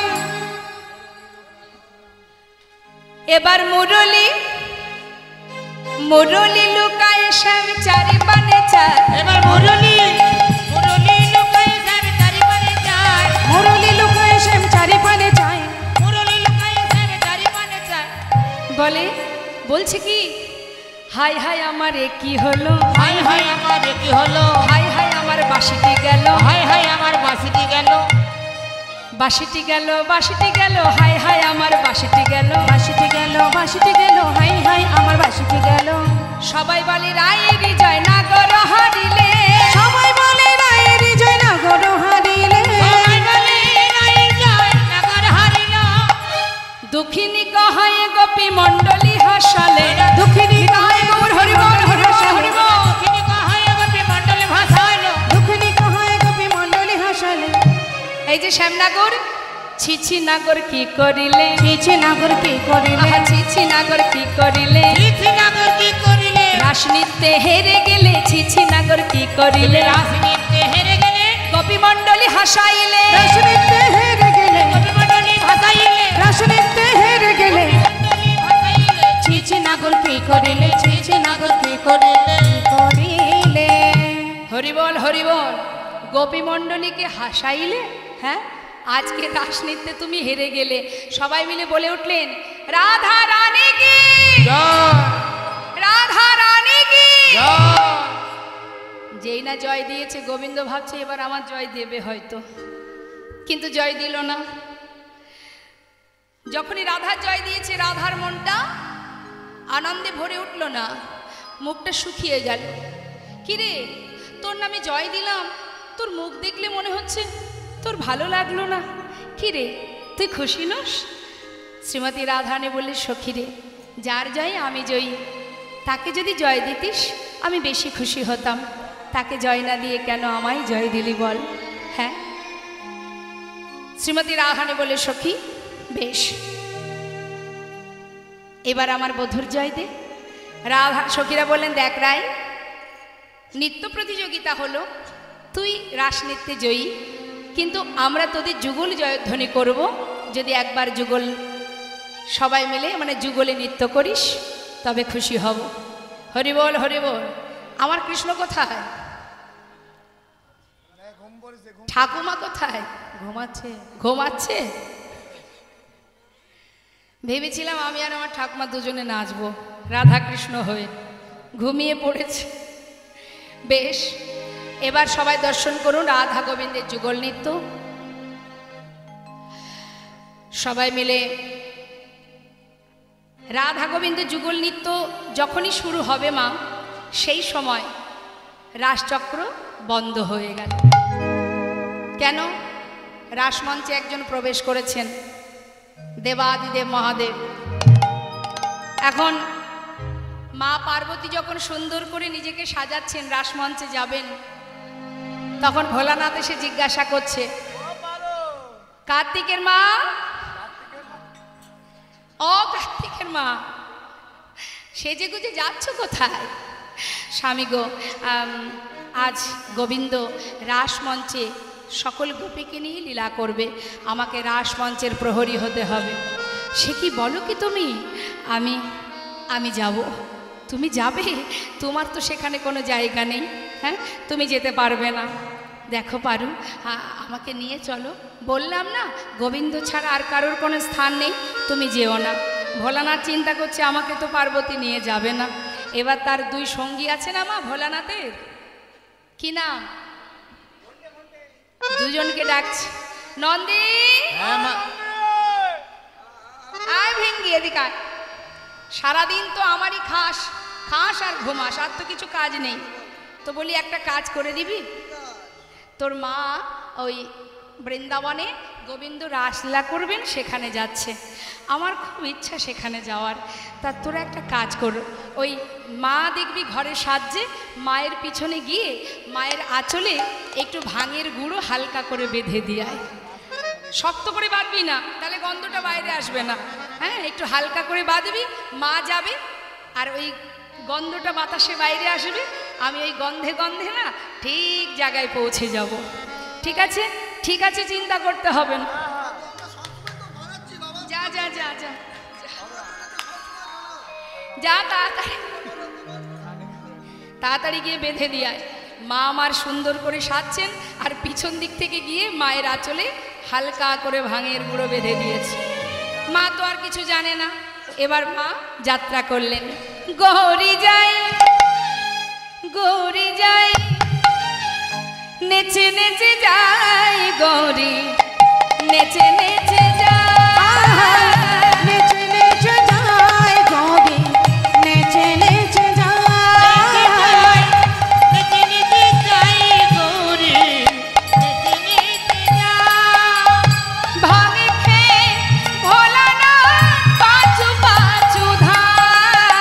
এবার মুরলি মুরলি লুকায় শ্যাম চারি পানে চায়, এবার মুরলী মুরলী লুকায় শ্যাম চারিপানে যায়, মুরলি লুকায় শ্যাম চারিপানে যায়, মুরলী লুকায় শ্যাম চারিপানে যায়। বলে বলছে কি হাই হাই আমার এ কি হলো, হাই হাই আমার কি হলো, হাই হাই আমার বাঁশিটি গেল, হাই হাই আমার বাঁশিটি গেল, বাঁশিটি গেল বাঁশিটি গেল, হাই হাই আমার বাঁশিটি গেল, বাঁশিটি গেল বাঁশিটি গেল, হাই হাই আমার বাঁশিটি গেল। সবাই বলে রায়ের জয় নাগর হারিলে, সবাই বলে রায়ের জয় নাগর হারিলে, সবাই বলে রায়ের জয় নাগর হারিল, দুঃখিনী কহায় গোপী মণ্ডলী হাসালে, দুঃখিনী কাহায় গৌর হরি বল হরি বল হরি বল। দুঃখিনী কাহায় গোপী মণ্ডলে ভাসাইল, দুঃখিনী কাহায় গোপী মণ্ডলী হাসালে। এই যে শ্যামনাগর ছিছি নাগর কি করিলে, ছিছি নাগর কি করিলে, আহা ছিছি নাগর কি করিলে, চিঠি নাগর কি করিলে, রাস নৃত্যে হেরে গেলে, ছিছি নাগর কি করিলে, রাস নৃত্যে হেরে গেলে, গোপী মণ্ডলী হাসাইলে, রাস নৃত্যে হেরে গেলে, কবিমণ্ডলী ভাসাইলে, রাস নৃত্যে হেরে গেলে, কবিমণ্ডলী ভাসাইলে, ছিছি নাগর কি করিলে, ছিছি নাগর কি করিলে, করিলে। হরিবল হরিবল। গোপী মণ্ডলীকে হাসাইলে, হ্যাঁ আজকে রাস নৃত্যে তুমি হেরে গেলে। সবাই মিলে বলে উঠলেন রাধা রানী কি, রাধা রানী কি। যেই না জয় দিয়েছে গোবিন্দ ভাবছে এবার আমার জয় দেবে হয়তো, কিন্তু জয় দিল না। যখনই রাধা জয় দিয়েছে রাধার মনটা আনন্দে ভরে উঠল না, মুখটা শুকিয়ে গেল। কিরে তোর নামে জয় দিলাম, তোর মুখ দেখলে মনে হচ্ছে তোর ভালো লাগলো না। কিরে তুই খুশি নস? শ্রীমতী রাধারানী বললে সখী রে, যার জয় আমি জয়ী, তাকে যদি জয় দিতিস আমি বেশি খুশি হতাম, তাকে জয় না দিয়ে কেন আমায় জয় দিলি বল। হ্যাঁ শ্রীমতী রাধারানী বলে সখী বেশ, এবার আমার বধূর জয় দে। রাধা সখীরা বললেন দেখ রায়, নৃত্য প্রতিযোগিতা হলো, তুই রাস নৃত্যে জয়ী, কিন্তু আমরা তোদের যুগল জয়ধ্বনি করব যদি একবার যুগল সবাই মিলে মানে যুগলে নৃত্য করিস তবে খুশি হব। হরিবল হরিবল। আমার কৃষ্ণ কোথায়? ঠাকুমা কোথায়? ঘুমাচ্ছে। ঘুমাচ্ছে? ভেবেছিলাম আমি আর আমার ঠাকুমা দুজনে নাচবো রাধা কৃষ্ণ হয়ে, ঘুমিয়ে পড়েছে। বেশ, এবার সবাই দর্শন করুন রাধা গোবিন্দের যুগল নৃত্য। সবাই মিলে রাধা গোবিন্দের যুগল নৃত্য যখনই শুরু হবে মা, সেই সময় রাসচক্র বন্ধ হয়ে গেল। কেন? রাসমঞ্চে একজন প্রবেশ করেছেন, দেবাদিদেব মহাদেব। এখন মা পার্বতী যখন সুন্দর করে নিজেকে সাজাচ্ছেন রাসমঞ্চে যাবেন, তখন ভোলানাথ এসে জিজ্ঞাসা করছে কার্তিকের মা, ও কার্তিকের মা সেজে গুজে যাচ্ছ কোথায়? স্বামী গো, আজ গোবিন্দ রাসমঞ্চে সকল গোপীকে নিয়ে লীলা করবে, আমাকে রাসমঞ্চের প্রহরী হতে হবে। সে কি বলো কি তুমি? আমি যাব। তুমি যাবে? তোমার তো সেখানে কোনো জায়গা নেই, হ্যাঁ তুমি যেতে পারবে না। দেখো পারু, আমাকে নিয়ে চলো। বললাম না গোবিন্দ ছাড়া আর কারোর কোনো স্থান নেই, তুমি যেও না। ভোলানাথ চিন্তা করছে আমাকে তো পার্বতী নিয়ে যাবে না। এবার তার দুই সঙ্গী আছে না মা ভোলানাথের, কি নাম? দুজনকে ডাকছে, নন্দী আয় ভেঙ্গি এদিকে আয়। সারাদিন তো আমারই খাস খাস আর ঘুমাস, আর তো কিছু কাজ নেই। তো বলি একটা কাজ করে দিবি, তোর মা ওই বৃন্দাবনে গোবিন্দ রাসলীলা করবেন সেখানে যাচ্ছে, আমার খুব ইচ্ছা সেখানে যাওয়ার। তা তোরা একটা কাজ কর, ওই মা দেখবি ঘরে সাজছে, মায়ের পিছনে গিয়ে মায়ের আঁচলে একটু ভাঙের গুঁড়ো হালকা করে বেঁধে দিয়ে আয়। শক্ত করে বাঁধবি না, তাহলে গন্ধটা বাইরে আসবে না। হ্যাঁ একটু হালকা করে বাঁধবি, মা যাবে আর ওই গন্ধটা বাতাসে বাইরে আসবে, আমি ওই গন্ধে গন্ধে না ঠিক জায়গায় পৌঁছে যাব। ঠিক আছে? ঠিক আছে, চিন্তা করতে হবে না। যা যা যা যা যা, তাড়াতাড়ি তাড়াতাড়ি গিয়ে বেঁধে দিয়ে মা আমার সুন্দর করে সাজছেন, আর পিছন দিক থেকে গিয়ে মায়ের আঁচলে হালকা করে ভাঙের গুঁড়ো বেঁধে দিয়েছে। মা তো আর কিছু জানে না। এবার মা যাত্রা করলেন, গৌরী যাই গৌরী যাই, নেচে নেচে যাই গৌরী, নেচে নেচে যাই, নেচে নেচে যায় গৌরী, নেচে নেচে যায়, নেচে নেচে যাই গৌরী, নেচে নেচে যাই। ভাঙ খেয়ে ভোলানাথ পাঁচু পাঁচু ধার,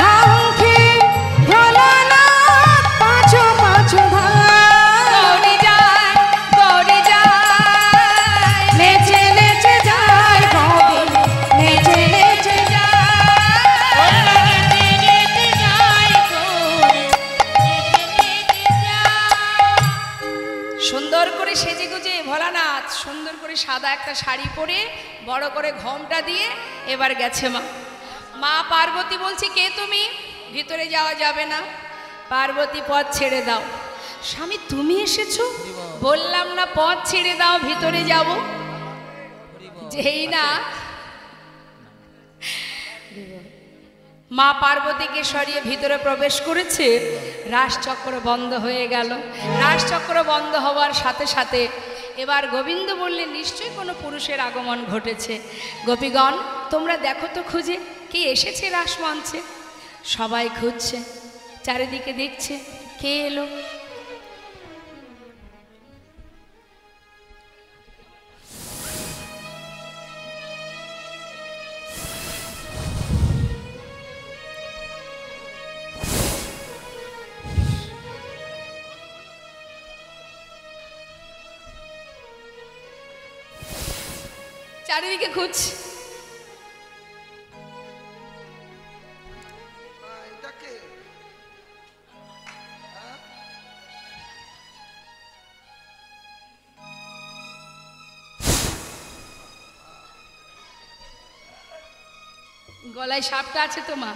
ভাঙে ভোলানাথ পাঁচু পাঁচু ধার, গৌরী যায় গৌরী যায়, নেচে নেচে সাদা একটা শাড়ি পরে বড় করে ঘোমটা দিয়ে এবার গেছে মা। মা পার্বতী বলছে, কে তুমি? ভিতরে যাওয়া যাবে না। পার্বতী পথ ছেড়ে দাও। স্বামী তুমি এসেছো? বললাম না পথ ছেড়ে দাও, ভিতরে যাব। যেই না মা পার্বতীকে সরিয়ে ভিতরে প্রবেশ করেছে, রাসচক্র বন্ধ হয়ে গেল। রাসচক্র বন্ধ হওয়ার সাথে সাথে এবার গোবিন্দ বললেন, নিশ্চয়ই কোনো পুরুষের আগমন ঘটেছে। গোপীগণ তোমরা দেখো তো খুঁজে কে এসেছে রাসমঞ্চে। সবাই খুঁজছে, চারিদিকে দেখছে কে এলো। চারিদিকে খুঁজছে, এটাকে গলায় সাপটা আছে তো মা,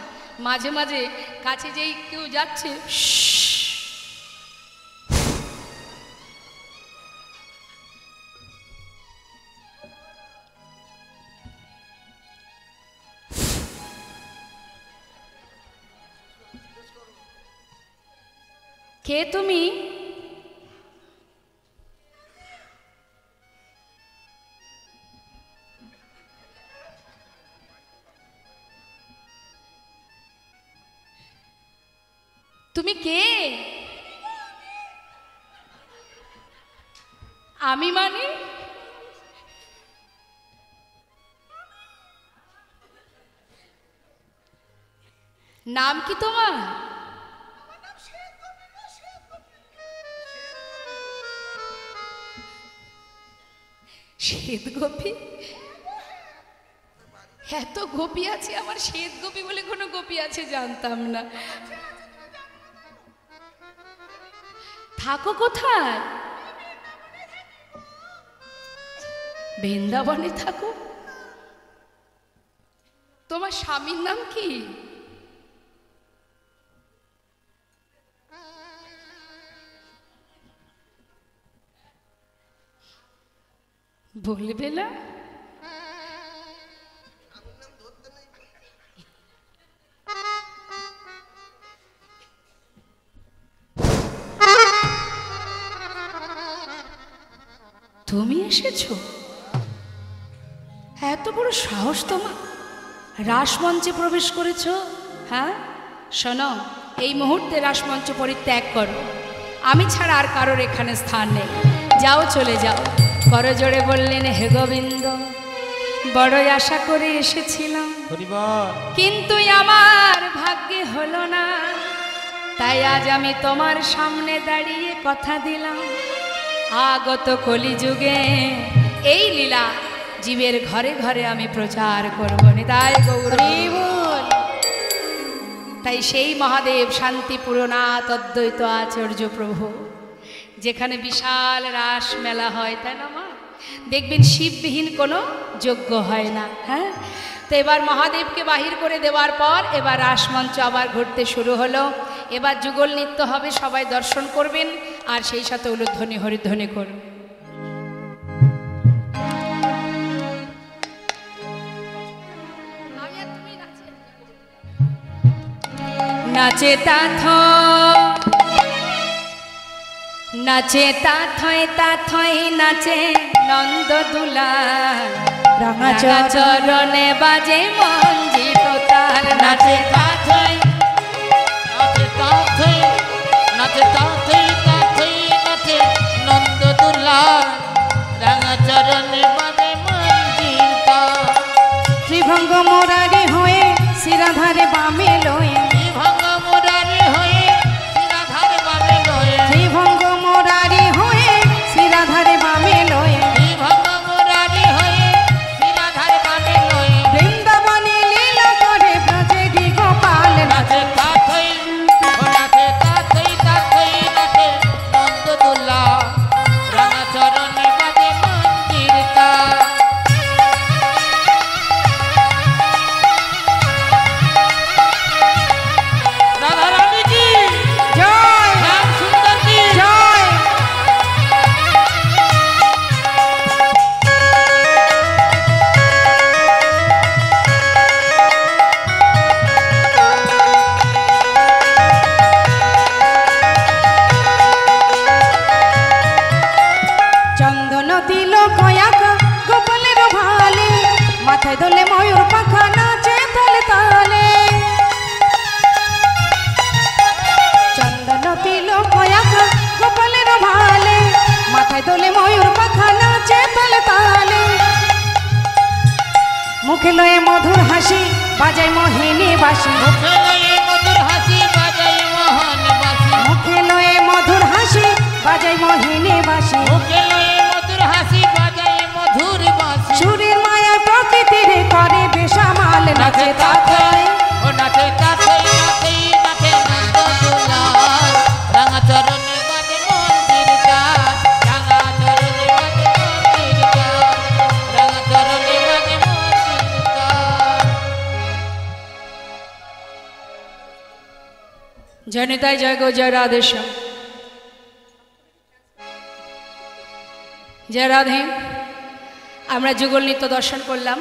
মাঝে মাঝে কাছে যেই কেউ যাচ্ছে কে তুমি? তুমি কে? আমি মানে? নাম কি তোমার? শ্বেত গোপী? এত গোপী আছে, আমার শ্বেত গোপী বলে কোনো গোপী আছে জানতাম না। থাকো কোথায়? বৃন্দাবনে থাকো? তোমার স্বামীর নাম কি? বলবে না? তুমি এসেছো? এত বড় সাহস তোমার, রাসমঞ্চে প্রবেশ করেছো? হ্যাঁ শোনো, এই মুহূর্তে রাসমঞ্চ পরিত্যাগ করো, আমি ছাড়া আর কারোর এখানে স্থান নেই। যাও, চলে যাও। করজোড়ে বললেন, হে গোবিন্দ, বড়ই আশা করে এসেছিলাম, কিন্তু আমার ভাগ্যে হলো না। তাই আজ আমি তোমার সামনে দাঁড়িয়ে কথা দিলাম, আগত কলিযুগে এই লীলা জীবের ঘরে ঘরে আমি প্রচার করব। নিতাই গৌর। তাই সেই মহাদেব শান্তিপুরনাথ অদ্বৈত আচার্য প্রভু, যেখানে বিশাল রাস মেলা হয়, তাই না মা? দেখবেন শিববিহীন কোনো যজ্ঞ হয় না। হ্যাঁ, তো এবার মহাদেবকে বাহির করে দেওয়ার পর এবার রাসমঞ্চ আবার ঘুরতে শুরু হলো। এবার যুগল নৃত্য হবে, সবাই দর্শন করবেন আর সেই সাথে উলুধ্বনি হরিধ্বনি করবেন। নাচে তাথয় নাচে নন্দদুলা, রাঙা চরণে বাজে মঞ্জিত তার। নাচে তাথয় নাচে নন্দদুলা, রাঙা চরণে বাজে মঞ্জিত তার। শ্রীভঙ্গ মোরারি হয়ে শিরাধারে বামে লয়ে, শ্রীভঙ্গ মুরারি হয়ে শিরাধারে বামে লয়ে, শ্রীভঙ্গ মোরারি হয়ে শিরাধারে বামে লয়ে, শ্রীভঙ্গ মুরারি হয়ে শিরাধারে বামে লয়ে। বৃন্দাবনে লীলা করে ব্রজে গোপাল। নাচে তাথই নাচে নন্দদুলা, রাঙা চরণে বাজে মঞ্জির তার। বাঁশি মুখে লয়ে মধুর হাসি বাজাই মোহন বাসি মুখে লয়ে মধুর হাসি বাজাই মোহিনী বাঁশি মুখে লয়ে মধুর হাসি বাজাই মধুর বাসি সুরের মায়া প্রকৃতির করে বেসামাল নাচে তাতাই ও নাচে তাতাই নাচে নাচে নন্দ দুলাল রাঙা চরণে বাজে মন্দির গান রাঙা চরণে বাজে মন্দির গান রাঙা চরণে বাজে মন্দির গান। জয় নিতাই, জয় গো, জয় রাধেশ্যাম, জয় রাধে। আমরা যুগল নৃত্য দর্শন করলাম।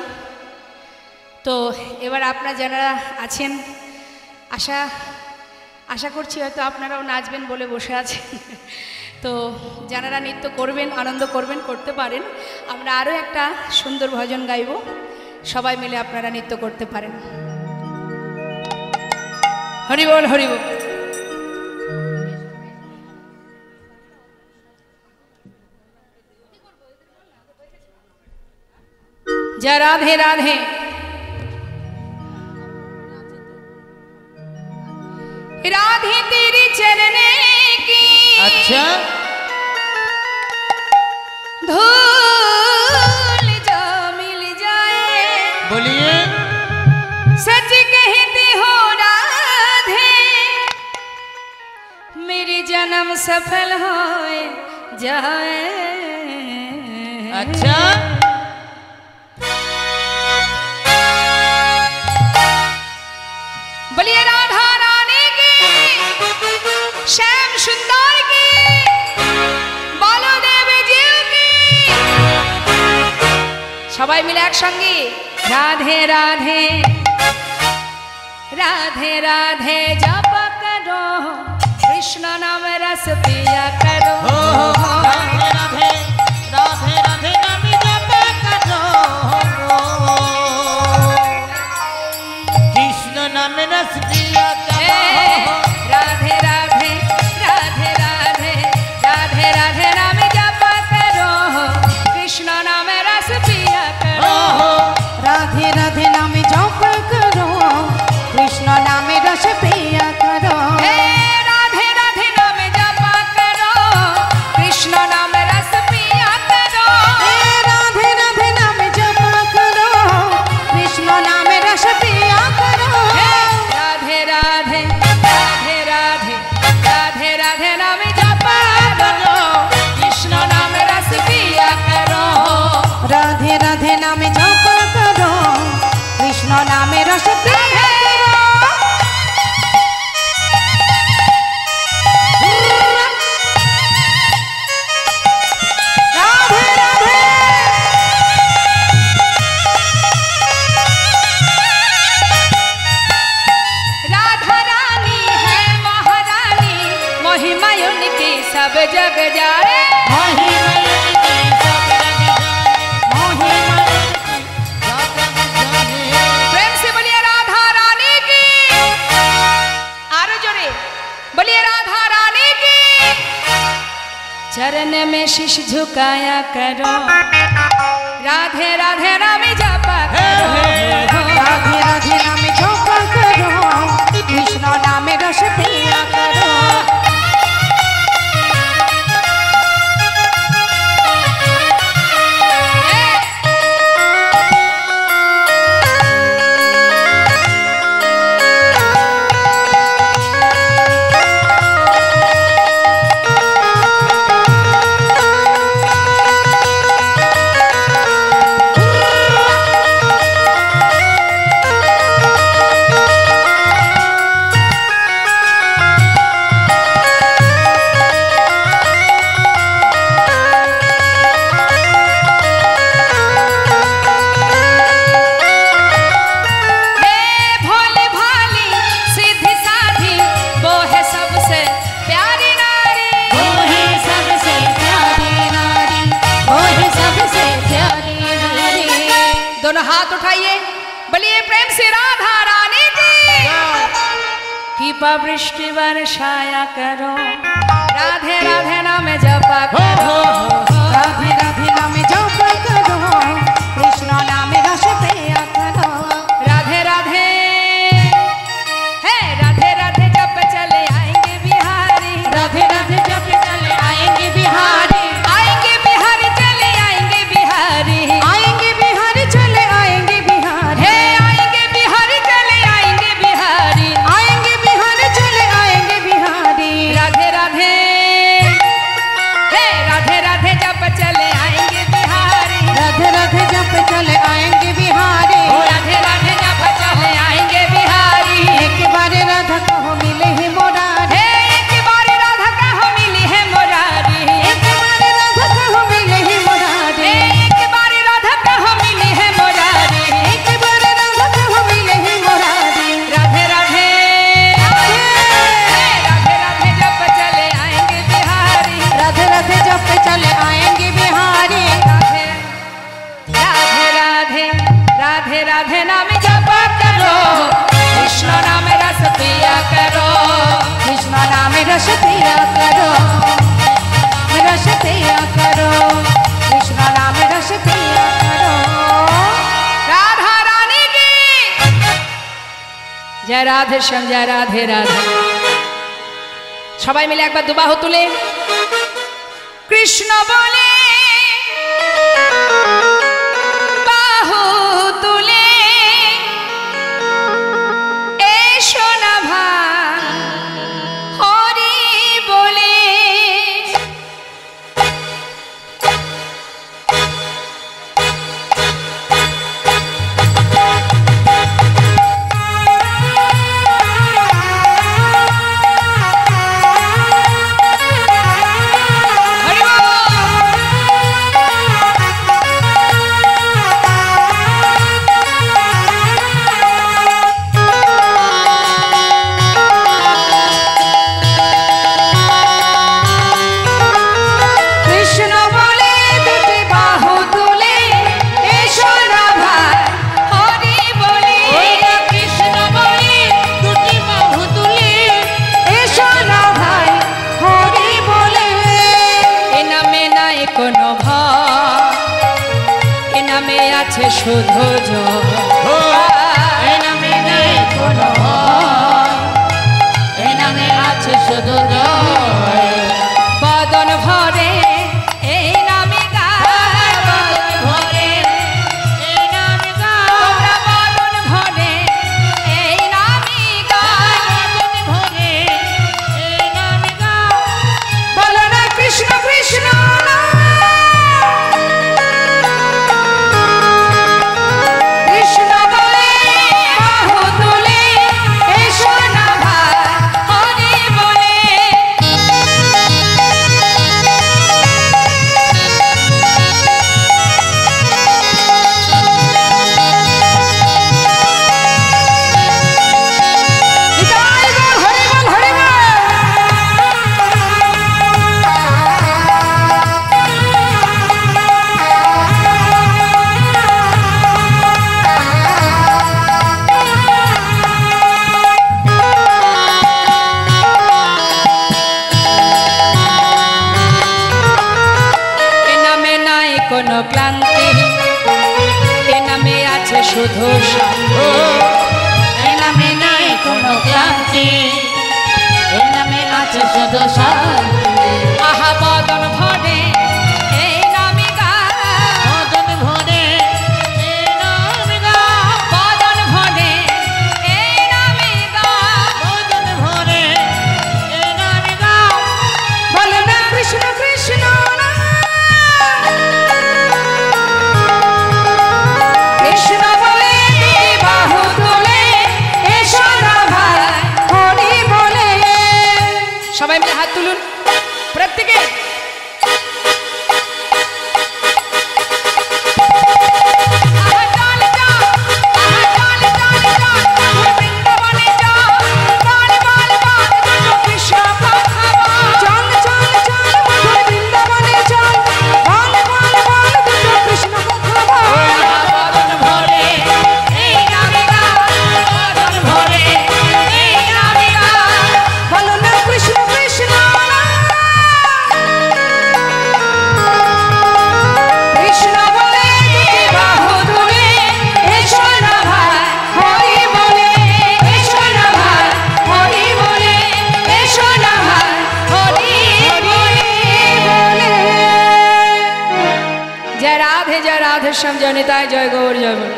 তো এবার আপনারা যারা আছেন আশা করছি হয়তো আপনারাও নাচবেন বলে বসে আছেন। তো যারা নৃত্য করবেন, আনন্দ করবেন, করতে পারেন। আমরা আরও একটা সুন্দর ভজন গাইব, সবাই মিলে আপনারা নৃত্য করতে পারেন। হরি বল, হরি বল। जय राधे राधे। राधे तेरे चरने की अच्छा धूल जो मिल जाए, बोलिए सच कहती हो राधे, मेरी जन्म सफल हो जाए। अच्छा बोलिए राधा रानी की, श्याम सुंदर की, बालो देवी जीव की। सबाई मिले एक संगी। राधे राधे राधे राधे जप करो, कृष्ण नाम रस पिया करो। राधे राधे राधे राधे नाम जप करो, कृष्ण नाम रस पिया करो। राधे राधे राधे राधे राधे राधे नाम जप करो, कृष्ण नाम रस पिया करो। राधे राधे नाम जप करो, कृष्ण नाम रस पिया करो। राधे राधे नाम जप करो, कृष्ण नाम रस पिया करो। राधे राधे नाम जप करो, कृष्ण नाम रस पिया करो। राधे राधे राधे राधे राधे राधे नाम जप करो, कृष्ण नाम रस पिया करो। राधे राधे नाम जप करो, कृष्ण नाम रस पिया करो। राधे राधे राधा रानी है महारानी, महिमा उनकी सब जग जाए। प्रेम से बोलिए राधा रानी की, आरो जोरे बोलिए राधा रानी की। चरण में शीश झुकाया करो, राधे राधे नाम जपा करो। राधे राधे नाम जप करो, कृष्ण नाम रस पिया करो। दोनों हाथ उठाइए, बोलिए प्रेम से राधा रानी की। कृपा वृष्टि वर्षाया करो, राधे राधे नाम जपा करो। राधे राधे नाम जप करो, कृष्ण नाम रस पिया करो। राधे राधे জয় রাধে শ্যাম, জয় রাধে রাধে। সবাই মিলে একবার দুবাহু তুলে কৃষ্ণ বলে বাহু তুলে এসো না ভাই হরি বলে। শুধু এই নামে নেই কোনো এই নামে আছে শুধু বদন ভরে এই নামে গায়, বদন ভরে এই নামে তোমরা বদন ভরে এই নামে গায়, বদন ভরে এই নামে বলো না কৃষ্ণ কৃষ্ণ। কোনো ক্লান্তি এ নামে আছে শুধু শান্তি, এই নামে নাই কোনো ক্লান্তি এই নামে আছে শুধু শান্তি। আহা বদন ভরে এই নামে গায়, বদন ভরে এই নামে বদন ভরে এই নামে গায়, বদন ভরে এই নামে বলো না কৃষ্ণ কৃষ্ণ। কৃষ্ণ বলে বাহু তুলে এসো না ভাই হরি বলে। সবাই মিলে হাত তুলুন প্রত্যেকে। श्याम जय निताय जय गौर जय बोल।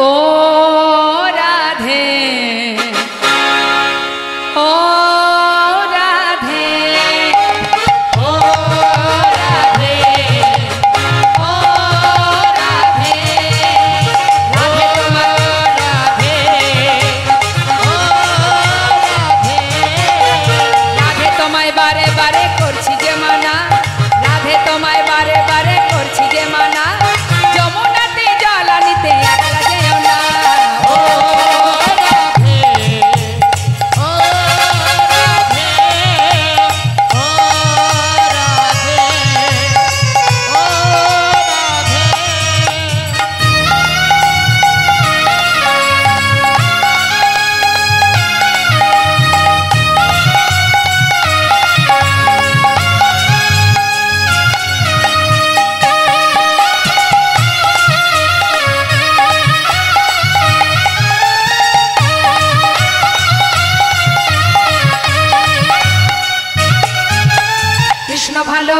ओ राधे ओ राधे ओ राधे ओ राधे राधे तुम राधे ओ राधे राधे तुम्हारे बारे बारे करছি যে মানা রাধে তোমায় বারে বারে করছি যে মানা যমুনাতে জল আনিতে একলা যেও না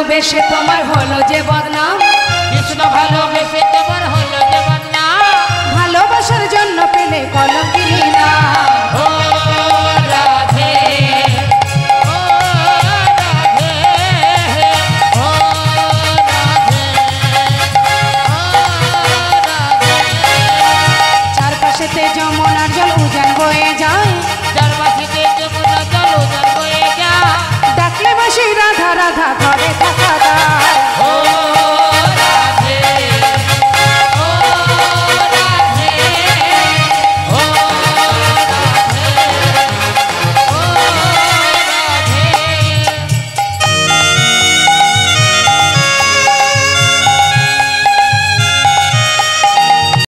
ভালোবেসে তোমার হলো যে বদনাম